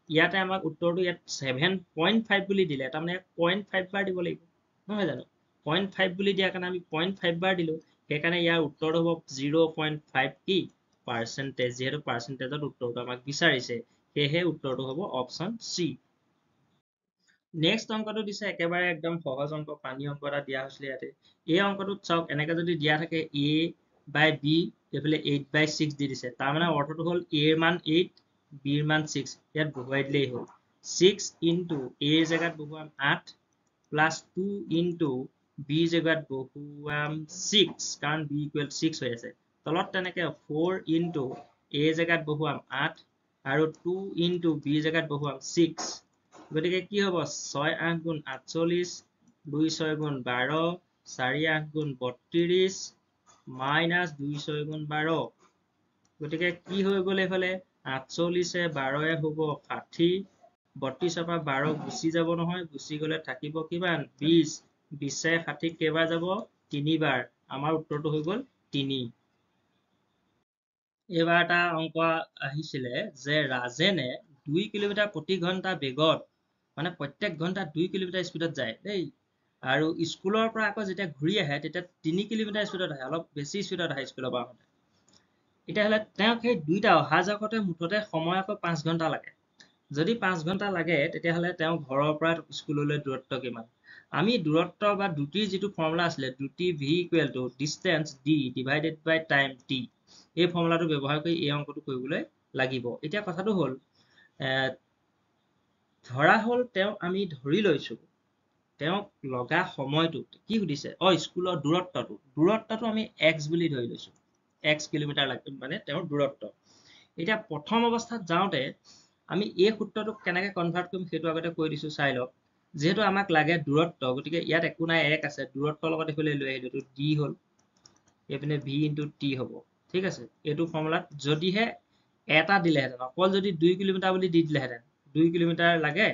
ইয়াতে আমাক উত্তৰটো ইয়াত 7.5 বুলি দিলে তাৰমানে 0.5 বাৰ দিব লাগিব নহয় জানো 0.5 বুলি দিয়াৰ কাৰণে আমি 0.5 বাৰ দিলো সেইকাৰণে ইয়াৰ উত্তৰটো হ'ব 0.5 কি পাৰ্চেন্টেজ যেহেতু পাৰ্চেন্টেজত উত্তৰটো আমাক বিচাৰিছে সেয়েহে উত্তৰটো হ'ব অপচন চি নেক্সট অংকটো দিছে একেবাৰে একদম সহজ অংক পানী অংক এটা দিয়া হৈছিলে ইয়াতে এই অংকটোত চাওক এনেকে যদি দিয়া থাকে a by b এইফালে 8/6 দি দিছে তাৰ মানে অৰ্থটো হ'ল a ৰ মান 8 b ৰ মান 6 ইয়াত বহুৱাই দিলেই হ'ল 6 into a ৰ জেগাত বহুৱাম 8 plus 2 into b ৰ জেগাত বহুৱাম 6 কাৰণ b equal 6 হৈ আছে তলত তেনেকে 4 into a ৰ জেগাত বহুৱাম 8 আৰু 2 into b ৰ জেগাত বহুৱাম 6 গতিকে কি হ'ব 6 8 গুণ 48 2 6 গুণ 12 4 8 গুণ 32 মাইনাস 2 6 গুণ 12 গতিকে কি হৈ গ'ল এফালে 48 এ 12 এ হ'ব 60 32 পৰা 12 গুচি যাব নহয় গুচি গ'লে থাকিব কিমান 20 20 এ 60 কেইবাৰ যাব 3 বাৰ আমাৰ উত্তৰটো হৈ গ'ল 3 এইবাৰ এটা অংক আহিছিলে যে ৰাজেনে 2 কিলোমিটাৰ প্ৰতি ঘণ্টা বেগত মানে প্ৰত্যেক ঘন্টা 2 কিলোমিটাৰ স্পীডত যায় দেই আৰু স্কুলৰ পৰা আকৌ যেতিয়া ঘূৰি আহে তেতিয়া 3 কিলোমিটাৰ স্পীডত আহে অলপ বেছি স্পীডত আহে স্কুলৰ পৰা আহোঁতে এতিয়াহ'লে তেওঁক সেই দুইটা অহা যোৱা কৰোঁতে মুঠতে সময় আকৌ 5 ঘণ্টা লাগে যদি 5 ঘণ্টা লাগে তেতিয়াহ'লে তেওঁ ঘৰৰ পৰা স্কুললৈ দূৰত্ব কিমান আমি দূৰত্ব বা দ্ৰুতিৰ যিটো ফৰ্মুলা আছিলে দ্ৰুতি v equal to distance d divided by time t এই ফৰ্মুলাটো ব্যৱহাৰ কৰি এই অংকটো কৰিবলৈ লাগিব এতিয়া কথাটো হ'ল ধৰা হ'ল তেওঁ আমি ধৰি লৈছো তেওঁক লগা সময়টো কি সুধিছে স্কুলৰ দূৰত্বটো আমি x বুলি ধৰি লৈছো x কিলোমিটাৰ মানে তেওঁৰ দূৰত্ব এতিয়া প্ৰথম অৱস্থাত যাওঁতে আমি এই সূত্ৰটোক কেনেকৈ কনভাৰ্ট কৰিম সেইটো আগতে কৈ দিছো চাই লওক যেহেতু আমাক লাগে দূৰত্ব গতিকে ইয়াত একো নাই 1 আছে দূৰত্বৰ লগত এইফালে লৈ আহিলো এইটো d হ'ল এইপিনে v into t হ'ব ঠিক আছে এইটো ফৰ্মুলাত যদিহে এটা দিলেহেঁতেন অকল যদি 2 কিলোমিটাৰ বুলি দি দিলেহেঁতেন 2 কিলোমিটাৰ লাগে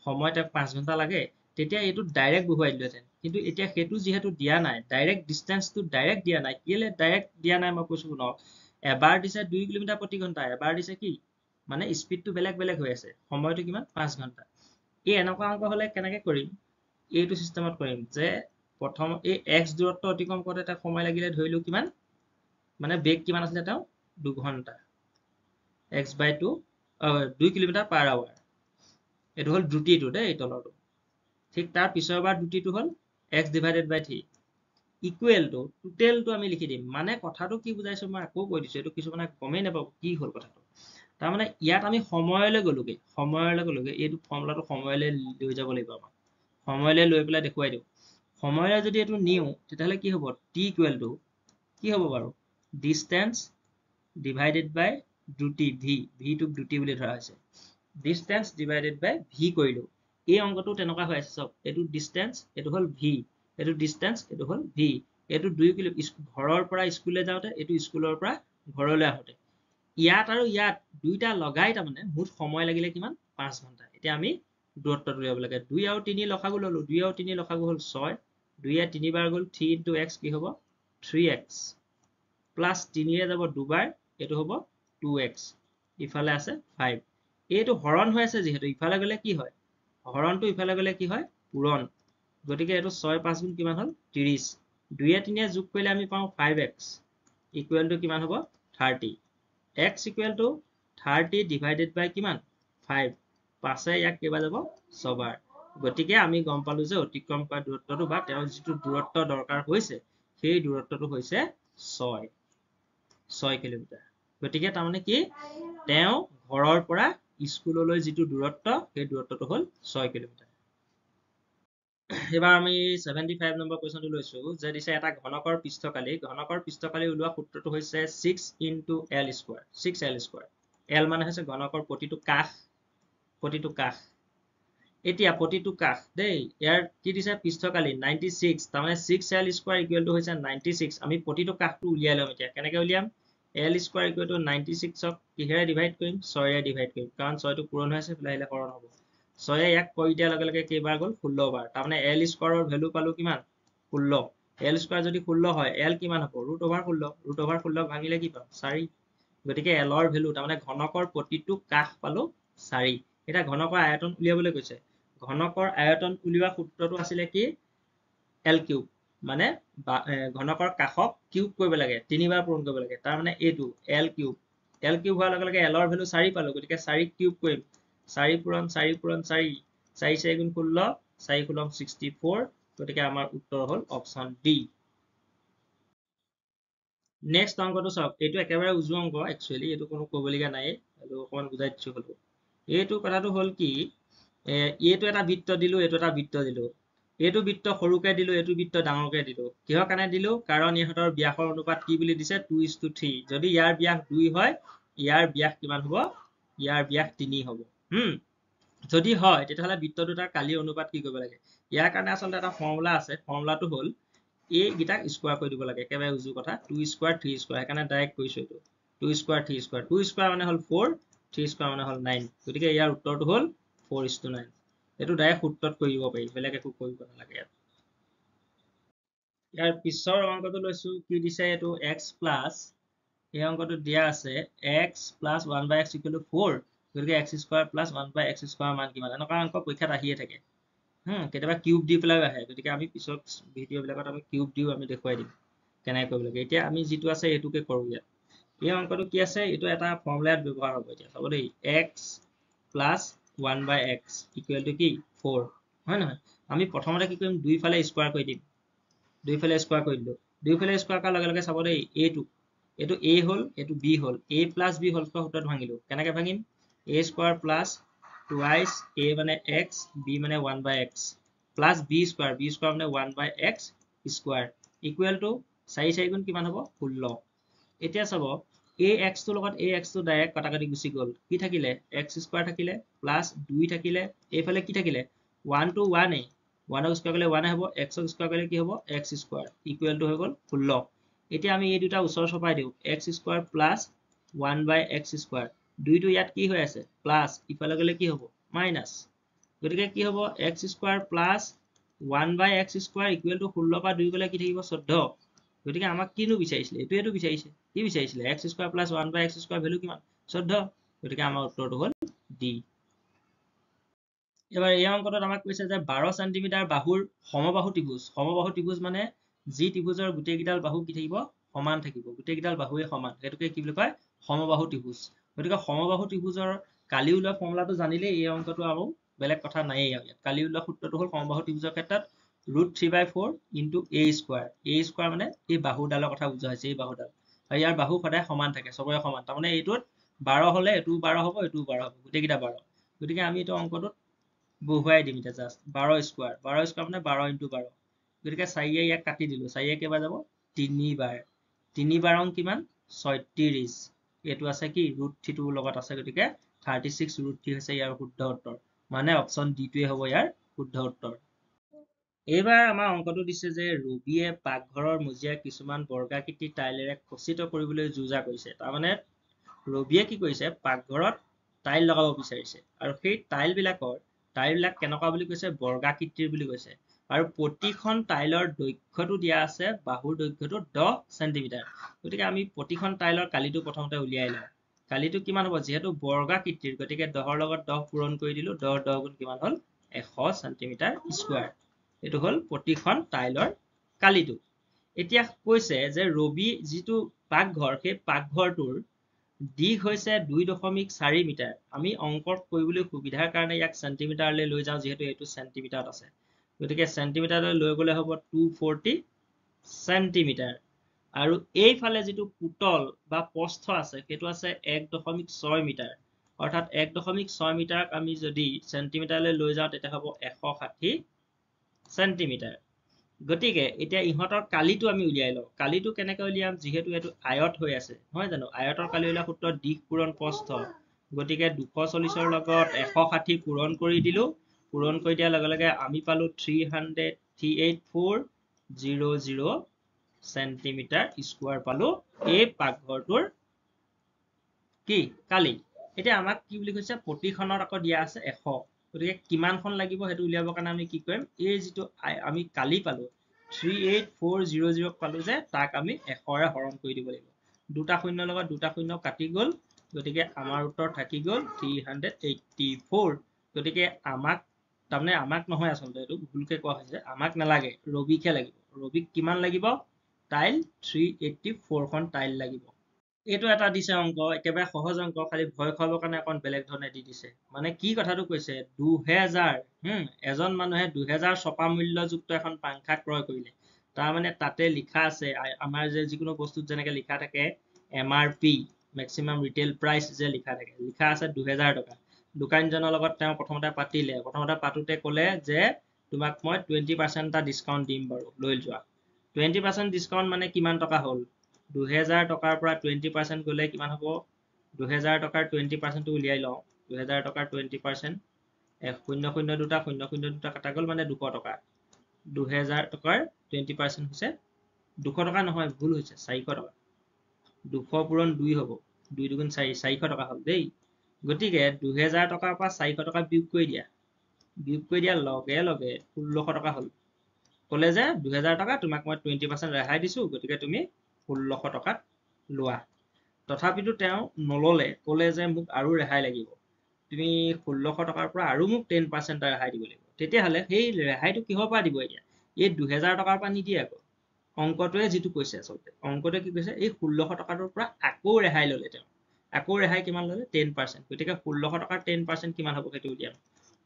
সময় 5 ঘণ্টা লাগে তেতিয়া এইটো ডাইৰেক্ট বহুৱাই দিলেহেঁতেন কিন্তু এতিয়া সেইটো যিহেতু দিয়া নাই ডাইৰেক্ট ডিষ্টেন্সটো ডাইৰেক্ট দিয়া নাই কেলে ডাইৰেক্ট দিয়া নাই মই কৈছো শুনক এবাৰ দিছে 2 কিলোমিটাৰ প্ৰতি ঘণ্টা এবাৰ দিছে কি মানে স্পীডটো বেলেগ বেলেগ হৈ আছে সময়টো কিমান 5 ঘণ্টা এই এনেকুৱা অংক হলে কেনেকৈ কৰিম এইটো চিষ্টেমত কৰিম যে প্ৰথম এই x দূৰত্ব অতিক্ৰম কৰোঁতে এটা সময় লাগিলে ধৰিলো কিমান মানে বেগ কিমান আছিলে তেওঁ 2 ঘণ্টা x/2 2 কিলোমিটাৰ পাৰ আৱাৰ এইটো হ'ল দ্ৰুতিটো দেই তলৰটো ঠিক তাৰ পিছৰবাৰ দ্ৰুতিটো হ'ল x divided by 3 equal to টোটেলটো আমি লিখি দিম মানে কথাটো কি বুজাইছো মই আকৌ কৈ দিছো এইটো কিছুমানে গমেই নাপাব কি হ'ল কথাটো তাৰমানে ইয়াত আমি সময়লৈ গ'লোগে এইটো ফৰ্মুলাটো সময়লৈ লৈ যাব লাগিব আমাক সময়লৈ লৈ পেলাই দেখুৱাই দিওঁ সময়লৈ যদি এইটো নিওঁ তেতিয়াহ'লে কি হ'ব t ইকুৱেল টু কি হ'ব বাৰু ডিষ্টেন্স ডিভাইডেড বাই দ্ৰুতি v টোক দ্ৰুতি বুলি ধৰা হৈছে ডিষ্টেন্স ডিভাইডেড বাই v কৰিলো এই অংকটো তেনেকুৱা হৈ আছে চাওক এইটো ডিষ্টেন্স এইটো হ'ল v এইটো ডিষ্টেন্স এইটো হ'ল v এইটো 2 কিলো ঘৰৰ পৰা স্কুললৈ যাওঁতে এইটো স্কুলৰ পৰা ঘৰলৈ আহোঁতে ইয়াত আৰু ইয়াত দুইটা লগাই তাৰমানে মুঠ সময় লাগিলে কিমান 5 ঘণ্টা এতিয়া আমি দূৰত্বটো উলিয়াব লাগে 2 আৰু 3 লসাগু ললো 2 আৰু 3 লসাগু হ'ল 6 2 এ 3 বাৰ গ'ল 3 into x কি হ'ব 3x প্লাছ 3 ৰে যাব দুবাৰ এইটো হ'ব 2x ইফালে আছে 5 এইটো হৰণ হৈ আছে যিহেতু ইফালে গ'লে কি হয় হৰণটো ইফালে গ'লে কি হয় পূৰণ গতিকে এইটো 6 5 গুণ কিমান হ'ল 30 2 এ 3 যোগ কৰিলে আমি পাওঁ 5x ইকুৱেল টু কিমান হ'ব 30 x ইকুৱেল টু 30 ডিভাইডেড বাই কিমান 5 5 ইয়াক কেইবাৰ যাব 6 বাৰ গতিকে আমি গম পালো যে অতিক্ৰম কৰা দূৰত্বটো বা তেওঁৰ যিটো দূৰত্ব দৰকাৰ হৈছে সেই দূৰত্বটো হৈছে 6 কিলোমিটাৰ গতিকে তাৰমানে কি তেওঁ ঘৰৰ পৰা স্কুললৈ যিটো দূৰত্ব সেই দূৰত্বটো হ'ল 6 কিলোমিটাৰ এবাৰ আমি 75 নম্বৰ কুৱেশ্যনটো লৈছো যে দিছে এটা ঘনকৰ পৃষ্ঠকালি ওলোৱা সূত্ৰটো হৈছে 6 into L square 6L square L মানে হৈছে ঘনকৰ প্ৰতিটো কাষ এতিয়া প্ৰতিটো কাষ দেই ইয়াৰ কি দিছে পৃষ্ঠকালি 96 তাৰমানে 6L স্কয়াৰ ইকুৱেল টু হৈছে 96 আমি প্ৰতিটো কাষটো উলিয়াই লম এতিয়া কেনেকৈ উলিয়াম L স্কয়াৰ ইকুৱেল টু 96ক কিহেৰে ডিভাইড কৰিম 6 ৰে ডিভাইড কৰিম কাৰণ 6টো পূৰণ হৈ আছে ফলে আহিলে হৰণ হ'ব 6 ইয়াক কৰি দিয়াৰ লগে লগে কেইবাৰ গ'ল 16 বাৰ তাৰমানে L স্কয়াৰৰ ভ্যালু পালো কিমান 16 L স্কয়াৰ যদি 16 হয় L কিমান হ'ব √16 ভাঙিলে কি পাম 4 গতিকে L ৰ ভ্যালু তাৰমানে ঘনকৰ প্ৰতিটো কাষ পালো 4 এটা ঘনকৰ আয়তন উলিয়াবলৈ কৈছে ঘনকৰ আয়তন উলিওৱা সূত্ৰটো আছিলে কি L কিউব মানে ঘনকৰ কাষক কিউব কৰিব লাগে 3 বাৰ পূৰণ কৰিব লাগে তাৰ মানে এইটো L কিউব হোৱাৰ লগে লগে L ৰ ভ্যালু 4 পালো গতিকে 4 কিউব কৰিম 4 পূৰণ 4 পূৰণ 4 4 4 গুণ 16 4 গুণ 64 গতিকে আমাৰ উত্তৰ হ'ল অপচন ডি নেক্সট অংকটো চাওক এইটো একেবাৰে উজু অংক একচুয়ালি এইটো কোনো ক'বলগীয়া নাই এইটো অকমান বুজাই দিছো হলো এইটো কথাটো হ'ল কি এইটো এটা বৃত্ত দিলো এইটো এটা বৃত্ত দিলো এইটো বৃত্ত সৰুকে দিলো এইটো বৃত্ত ডাঙৰকে দিলো কিহৰ কাৰণে দিলো কাৰণ ইহঁতৰ ব্যাসৰ অনুপাত কি বুলি দিছে 2:3 যদি ইয়াৰ ব্যাস 2 হয় ইয়াৰ ব্যাস কিমান হ'ব ইয়াৰ ব্যাস 3 হ'ব যদি হয় তেতিয়াহলে বৃত্ত দুটাৰ কালিৰ অনুপাত কি কৰিব লাগে ইয়াৰ কাৰণে আচলতে এটা ফৰ্মুলা আছে ফৰ্মুলাটো হ'ল a গিটাক স্কয়াৰ কৰি দিব লাগে একেবাৰে উজু কথা 2 স্কয়াৰ 3 স্কয়াৰ সেইকাৰণে ডাইৰেক্ট কৈছো এইটো 2 স্কয়াৰ 3 স্কয়াৰ 2 স্কয়াৰ মানে হ'ল 4 3 স্কয়াৰ মানে হ'ল 9 গতিকে ইয়াৰ উত্তৰটো হ'ল 4:9 এইটো ডাইৰেক্ট সূত্ৰত কৰি দিব পাৰি বেলেগ একো কৰিব নালাগে ইয়াৰ পিছৰ অংকটো লৈছো কি দিছে এইটো x প্লাস এই অংকটো দিয়া আছে x প্লাস 1/x = 4 গতিকে x square plus 1/x square মান কিমান এনেকুৱা অংক পৰীক্ষাত আহিয়ে থাকে কেতিয়াবা কিউব দি পেলাই আহে গতিকে আমি পিছত ভিডিও বিলাকত আমি কিউব দিও আমি দেখুৱাই দিম কেনে কৰিব লাগে এতিয়া আমি যেটো আছে এটোকে কৰো ইয়াত এই অংকটো কি আছে এটো এটা ফৰ্মুলাত ব্যৱহাৰ হ'ব এতিয়া চাব দেই x প্লাস 1/x = কি 4 হয় নহয় আমি প্ৰথমতে কি কৰিম দুইফালে স্কয়াৰ কৰি দিম দুইফালে স্কয়াৰ কৰি দিলো দুইফালে স্কয়াৰ কৰাৰ লগে লগে চাব দেই এটো a হল এটো b hall a plus b হল সূত্ৰত ভাঙিলো কেনেকৈ ভাঙিম a square plus twice a মানে x b মানে 1/x plus b স্কয়াৰ মানে 1/x স্কয়াৰ ইকুৱেল টু 4 4 গুণ কিমান হ'ব 16 এতিয়া চাব ax টোৰ লগত ax টো ডাইৰেক্ট কাটাকাটি গুচি গ'ল কি থাকিলে x স্কয়াৰ থাকিলে প্লাস 2 থাকিলে এইফালে কি থাকিলে 1 to 1 এ 1 ক স্কয়াৰ কৰিলে 1 হ'ব x ক স্কয়াৰ কৰিলে কি হ'ব x স্কয়াৰ ইকুৱেল টু হৈ গ'ল 16 এতিয়া আমি এই দুটা উত্তৰ ছপাই দিও x square plus 1/x square দুইটো ইয়াত কি হৈ আছে প্লাস ইফালে গলে কি হ'ব মাইনাস গতিকে কি হ'ব x square plus 1/x square equal to 16 পা 2 গলে কি থাকিব 14 গতিকে আমাক কিনো বিচাৰিছিলে এটো বিচাৰিছে কি বিচাৰিছিলে x square plus 1/x square value কিমান 14 গতিকে আমাৰ উত্তৰটো হ'ল ডি এবাৰ এই অংকটোত আমাক কৈছে যে 12 সেন্টিমিটাৰ বাহুৰ সমবাহু ত্ৰিভুজ মানে যি ত্ৰিভুজৰ গোটেই কিডাল বাহু কি থাকিব সমান থাকিব গোটেই কিডাল বাহুৱে সমান হেতুকে কি বুলি কয় সমবাহু ত্ৰিভুজ গতিকে সমবাহু ত্ৰিভুজৰ কালি উলোৱা ফৰ্মুলাটো জানিলে এই অংকটো আৰু বেলেগ কথা নাই ইয়াত কালি উলোৱা সূত্ৰটো হ'ল সমবাহু ত্ৰিভুজৰ ক্ষেত্ৰত √3/4 * a স্কয়াৰ মানে এই বাহুডালৰ কথা বুজা হৈছে এই বাহুডাল আৰু ইয়াৰ বাহু সদায় সমান থাকে সবৰে সমান তাৰমানে এইটোত 12 হলে এটো 12 হ'ব এটো 12 হ'ব গোটেই কিটা 12 গতিকে আমি এইটো অংকটোত বহুৱাই দিম এটা জাস্ট 12 স্কয়াৰ মানে 12 * 12 গতিকে 4 এ ইয়াক কাটি দিলো 4 এ কেবা যাব 3 বাৰ 3 বাৰং কিমান 36 এটো আছে কি √3 টোৰ লগত আছে গতিকে 36 √3 হৈছে ইয়াৰ শুদ্ধ উত্তৰ মানে অপচন ডি টোৱে হ'ব ইয়াৰ শুদ্ধ উত্তৰ এইবাৰ আমাৰ অংকটো দিছে যে ৰবিয়ে পাকঘৰৰ মজিয়া কিছুমান বৰ্গাকৃতি টাইলেৰে খচিত কৰিবলৈ যোজা কৰিছে তাৰ মানে ৰবিয়ে কি কৰিছে পাকঘৰত টাইল লগাব বিচাৰিছে আৰু সেই টাইল বিলাক কেনেকুৱা বুলি কৈছে বৰ্গাকৃতিৰ বুলি কৈছে আৰু প্ৰতিখন টাইলৰ দৈৰ্ঘ্যটো দিয়া আছে বাহুৰ দৈৰ্ঘ্যটো 10 সেন্টিমিটাৰ গতিকে আমি প্ৰতিখন টাইলৰ কালিটো প্ৰথমতে উলিয়াই লওঁ কালিটো কিমান হ'ব যেহেতু বৰ্গাকৃতিৰ গতিকে 10 ৰ লগত 10 পূৰণ কৰি দিলো 10 10 গুণ কিমান হ'ল 100 সেন্টিমিটাৰ স্কয়াৰ এটো হ'ল প্ৰতিখন টাইলৰ কালিটো এতিয়া কৈছে যে ৰবি যিটো পাকঘৰ সেই পাকঘৰটোৰ দিক হৈছে 2.4 মিটাৰ আমি অংকত কৰিবলৈ সুবিধাৰ কাৰণে ইয়াক সেন্টিমিটাৰলৈ লৈ যাওঁ যেহেতু এটো সেন্টিমিটাৰত আছে গতিকে সেন্টিমিটাৰলৈ লৈ গলে হ'ব 240 সেন্টিমিটাৰ আৰু এইফালে যিটো পুতল বা প্ৰস্থ আছে সেইটো আছে 1.6 মিটাৰ অৰ্থাৎ 1.6 মিটাৰক আমি যদি সেন্টিমিটাৰলৈ লৈ যাওঁ তেতিয়া হ'ব 160 সেন্টিমিটাৰ গতিকে এতিয়া ইহঁতৰ কালিটো আমি উলিয়াই লওঁ কালিটো কেনেকৈ উলিয়াম যিহেতু এইটো আয়ত হৈ আছে নহয় জানো আয়তৰ কালি উলিওৱা সূত্ৰ দিশ পূৰণ প্ৰস্থ গতিকে 240ৰ লগত 160 পূৰণ কৰি দিলো পূৰণ কৰি দিয়াৰ লগে লগে আমি পালো 384,000 সেন্টিমিটাৰ স্কোয়াৰ পালো এই পাকঘৰটোৰ কি কালি এতিয়া আমাক কি বুলি কৈছে প্ৰতিখনত আকৌ দিয়া আছে 100 গতিকে কিমানখন লাগিব সেইটো উলিয়াবৰ কাৰণে আমি কি কৰিম এই যিটো আমি কালি পালো 38400 পালো যে তাক আমি 100ৰে হৰণ কৰি দিব লাগিব দুটা শূন্যৰ লগত দুটা শূন্য কাটি গ'ল গতিকে আমাৰ উত্তৰ থাকি গ'ল 384 গতিকে আমাক তাৰমানে আমাক নহয় আচলতে এইটো ভুলকে কোৱা হৈছে আমাক নালাগে ৰবিকহে লাগিব ৰবিক কিমান লাগিব টাইল 384 খন টাইল লাগিব এইটো এটা দিছে অংক একেবাৰে সহজ অংক খালি ভয় খুৱাবৰ কাৰণে অকণ বেলেগ ধৰণে দি দিছে মানে কি কথাটো কৈছে 2000 এজন মানুহে 2000 ছপা মূল্যযুক্ত এখন পাংখা ক্ৰয় কৰিলে তাৰ মানে তাতে লিখা আছে আমাৰ যে যিকোনো বস্তুত যেনেকে লিখা থাকে MRP মেক্সিমাম ৰিটেইল প্ৰাইচ যে লিখা থাকে লিখা আছে 2000 টকা দোকানজনৰ লগত তেওঁ প্ৰথমতে পাতিলে প্ৰথমতে পাতোতে ক'লে যে তোমাক মই 20% এটা ডিসকাউন্ট দিম বাৰু লৈ যোৱা 20% ডিসকাউন্ট মানে কিমান টকা হ'ল 2000 টকাৰ পৰা 20% গলে কিমান হ'ব 2000 টকাৰ 20% টো উলিয়াই লওঁ 2000 টকাৰ 20% 002 দুটা 002 দুটা কাটা গ'ল মানে 200 টকা 2000 টকাৰ 20% হৈছে 200 টকা নহয় ভুল হৈছে 400 টকা 200 পূৰণ 2 হ'ব 2 দুগুণ 4 400 টকা হ'ল দেই গতিকে 2000 টকাৰ পৰা 400 টকা বিয়োগ কৰি দিয়াৰ লগে লগে 1600 টকা হ'ল ক'লে যে 2000 টকা তোমাক মই 20% ৰেহাই দিছো গতিকে তুমি 1600 টকাত লোৱা তথাপিতো তেওঁ নললে ক'লে যে মোক আৰু ৰেহাই লাগিব তুমি 1600 টকাৰ পৰা আৰু মোক 10% ৰেহাই দিব লাগিব তেতিয়াহ'লে সেই ৰেহাইটো কিহৰ পৰা দিব এতিয়া এই 2000 টকাৰ পৰা নিদিয়ে আকৌ অংকটোৱে যিটো কৈছে আচলতে অংকটোৱে কি কৈছে এই 1600 টকাটোৰ পৰা আকৌ ৰেহাই ললে তেওঁ আকৌ ৰেহাই কিমান ললে 10% গতিকে 1600 টকাৰ 10% কিমান হ'ব সেইটো উলিয়াম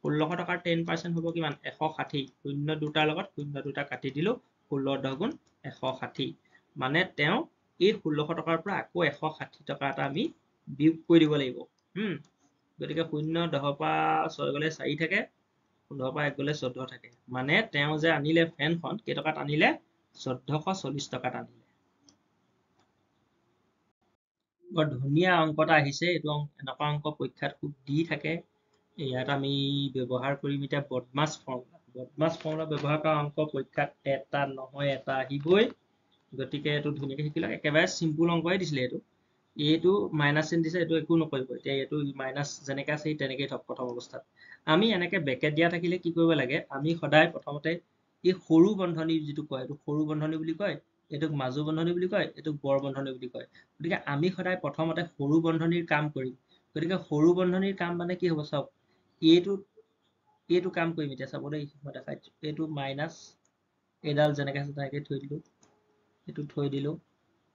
1600 টকাৰ 10% হ'ব কিমান 160 শূন্য দুটাৰ লগত শূন্য দুটা কাটি দিলো 16 10 গুণ 160 মানে তেওঁ এই 1600 টকাৰ পৰা আকৌ 160 টকা এটা আমি বিয়োগ কৰি দিব লাগিব গতিকে 0 10 পৰা 6 গলে 4 থাকে 15 পৰা 1 গলে 14 থাকে মানে তেওঁ যে আনিলে ফেনখন কেই টকাত আনিলে 1440 টকাত আনিলে বৰ ধুনীয়া অংক এটা আহিছে এইটো এনেকুৱা অংক পৰীক্ষাত খুব দি থাকে ইয়াত আমি ব্যৱহাৰ কৰিম এতিয়া বদমাছ ফৰ্মুলা ব্যৱহাৰ কৰা অংক পৰীক্ষাত এটা নহয় এটা আহিবই গতিকে এইটো ধুনীয়াকৈ শিকি লওক একেবাৰে চিম্পুল অংকই দিছিলে এইটো মাইনাছ চিন দিছে এইটো একো নকৰিব এতিয়া এইটো মাইনাছ যেনেকৈ আছে তেনেকেই থওক প্ৰথম অৱস্থাত আমি এনেকৈ ব্ৰেকেট দিয়া থাকিলে কি কৰিব লাগে আমি সদায় প্ৰথমতে এই সৰু বন্ধনী যিটো কয় এইটো সৰু বন্ধনী বুলি কয় এইটোক মাজু বন্ধনী বুলি কয় এইটোক বৰ বন্ধনী বুলি কয় গতিকে আমি সদায় প্ৰথমতে সৰু বন্ধনীৰ কাম কৰিম গতিকে সৰু বন্ধনীৰ কাম মানে কি হ'ব চাওক এইটো কাম কৰিম এতিয়া চাব দেই মই দেখাইছো এইটো মাইনাছ এইডাল যেনেকৈ আছে তেনেকৈ থৈ দিলো এইটো থৈ দিলো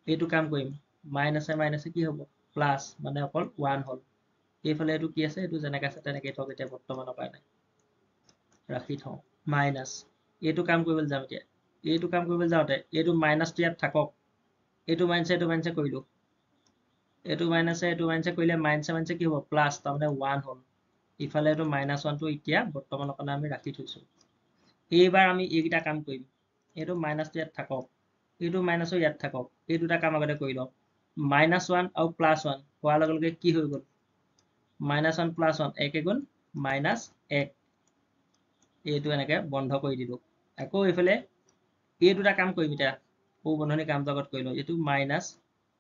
এইটো কাম কৰিম মাইনাছে মাইনাছে কি হ'ব প্লাছ মানে অকল 1 হ'ল এইফালে এইটো কি আছে এইটো যেনেকৈ আছে তেনেকৈ থওক এতিয়া বৰ্তমানৰ কাৰণে ৰাখি থওঁ মাইনাছ এইটো কাম কৰিবলৈ যাম এতিয়া এইটো কাম কৰিবলৈ যাওঁতে এইটো মাইনাছটো ইয়াত থাকক এইটো মাইনাছে কৰিলো এইটো মাইনাছে কৰিলে মাইনাছে কি হ'ব প্লাছ তাৰমানে 1 হ'ল ইফালে এইটো -1টো এতিয়া বৰ্তমানৰ কাৰণে আমি ৰাখি থৈছো এইবাৰ আমি এইকেইটা কাম কৰিম এইটো মাইনাছটো ইয়াত থাকক এইটো মাইনাছো ইয়াত থাকক এই দুটা কাম আগতে কৰি লওঁ -1 আৰু +1 হোৱাৰ লগে লগে কি হৈ গ'ল -1 + 1 1 গুণ -1 এইটো এনেকে বন্ধ কৰি দিলো আকৌ এইফালে এই দুটা কাম কৰিম এতিয়া সৰু বন্ধনী কামটো আগত কৰি লওঁ এইটো মাইনাছ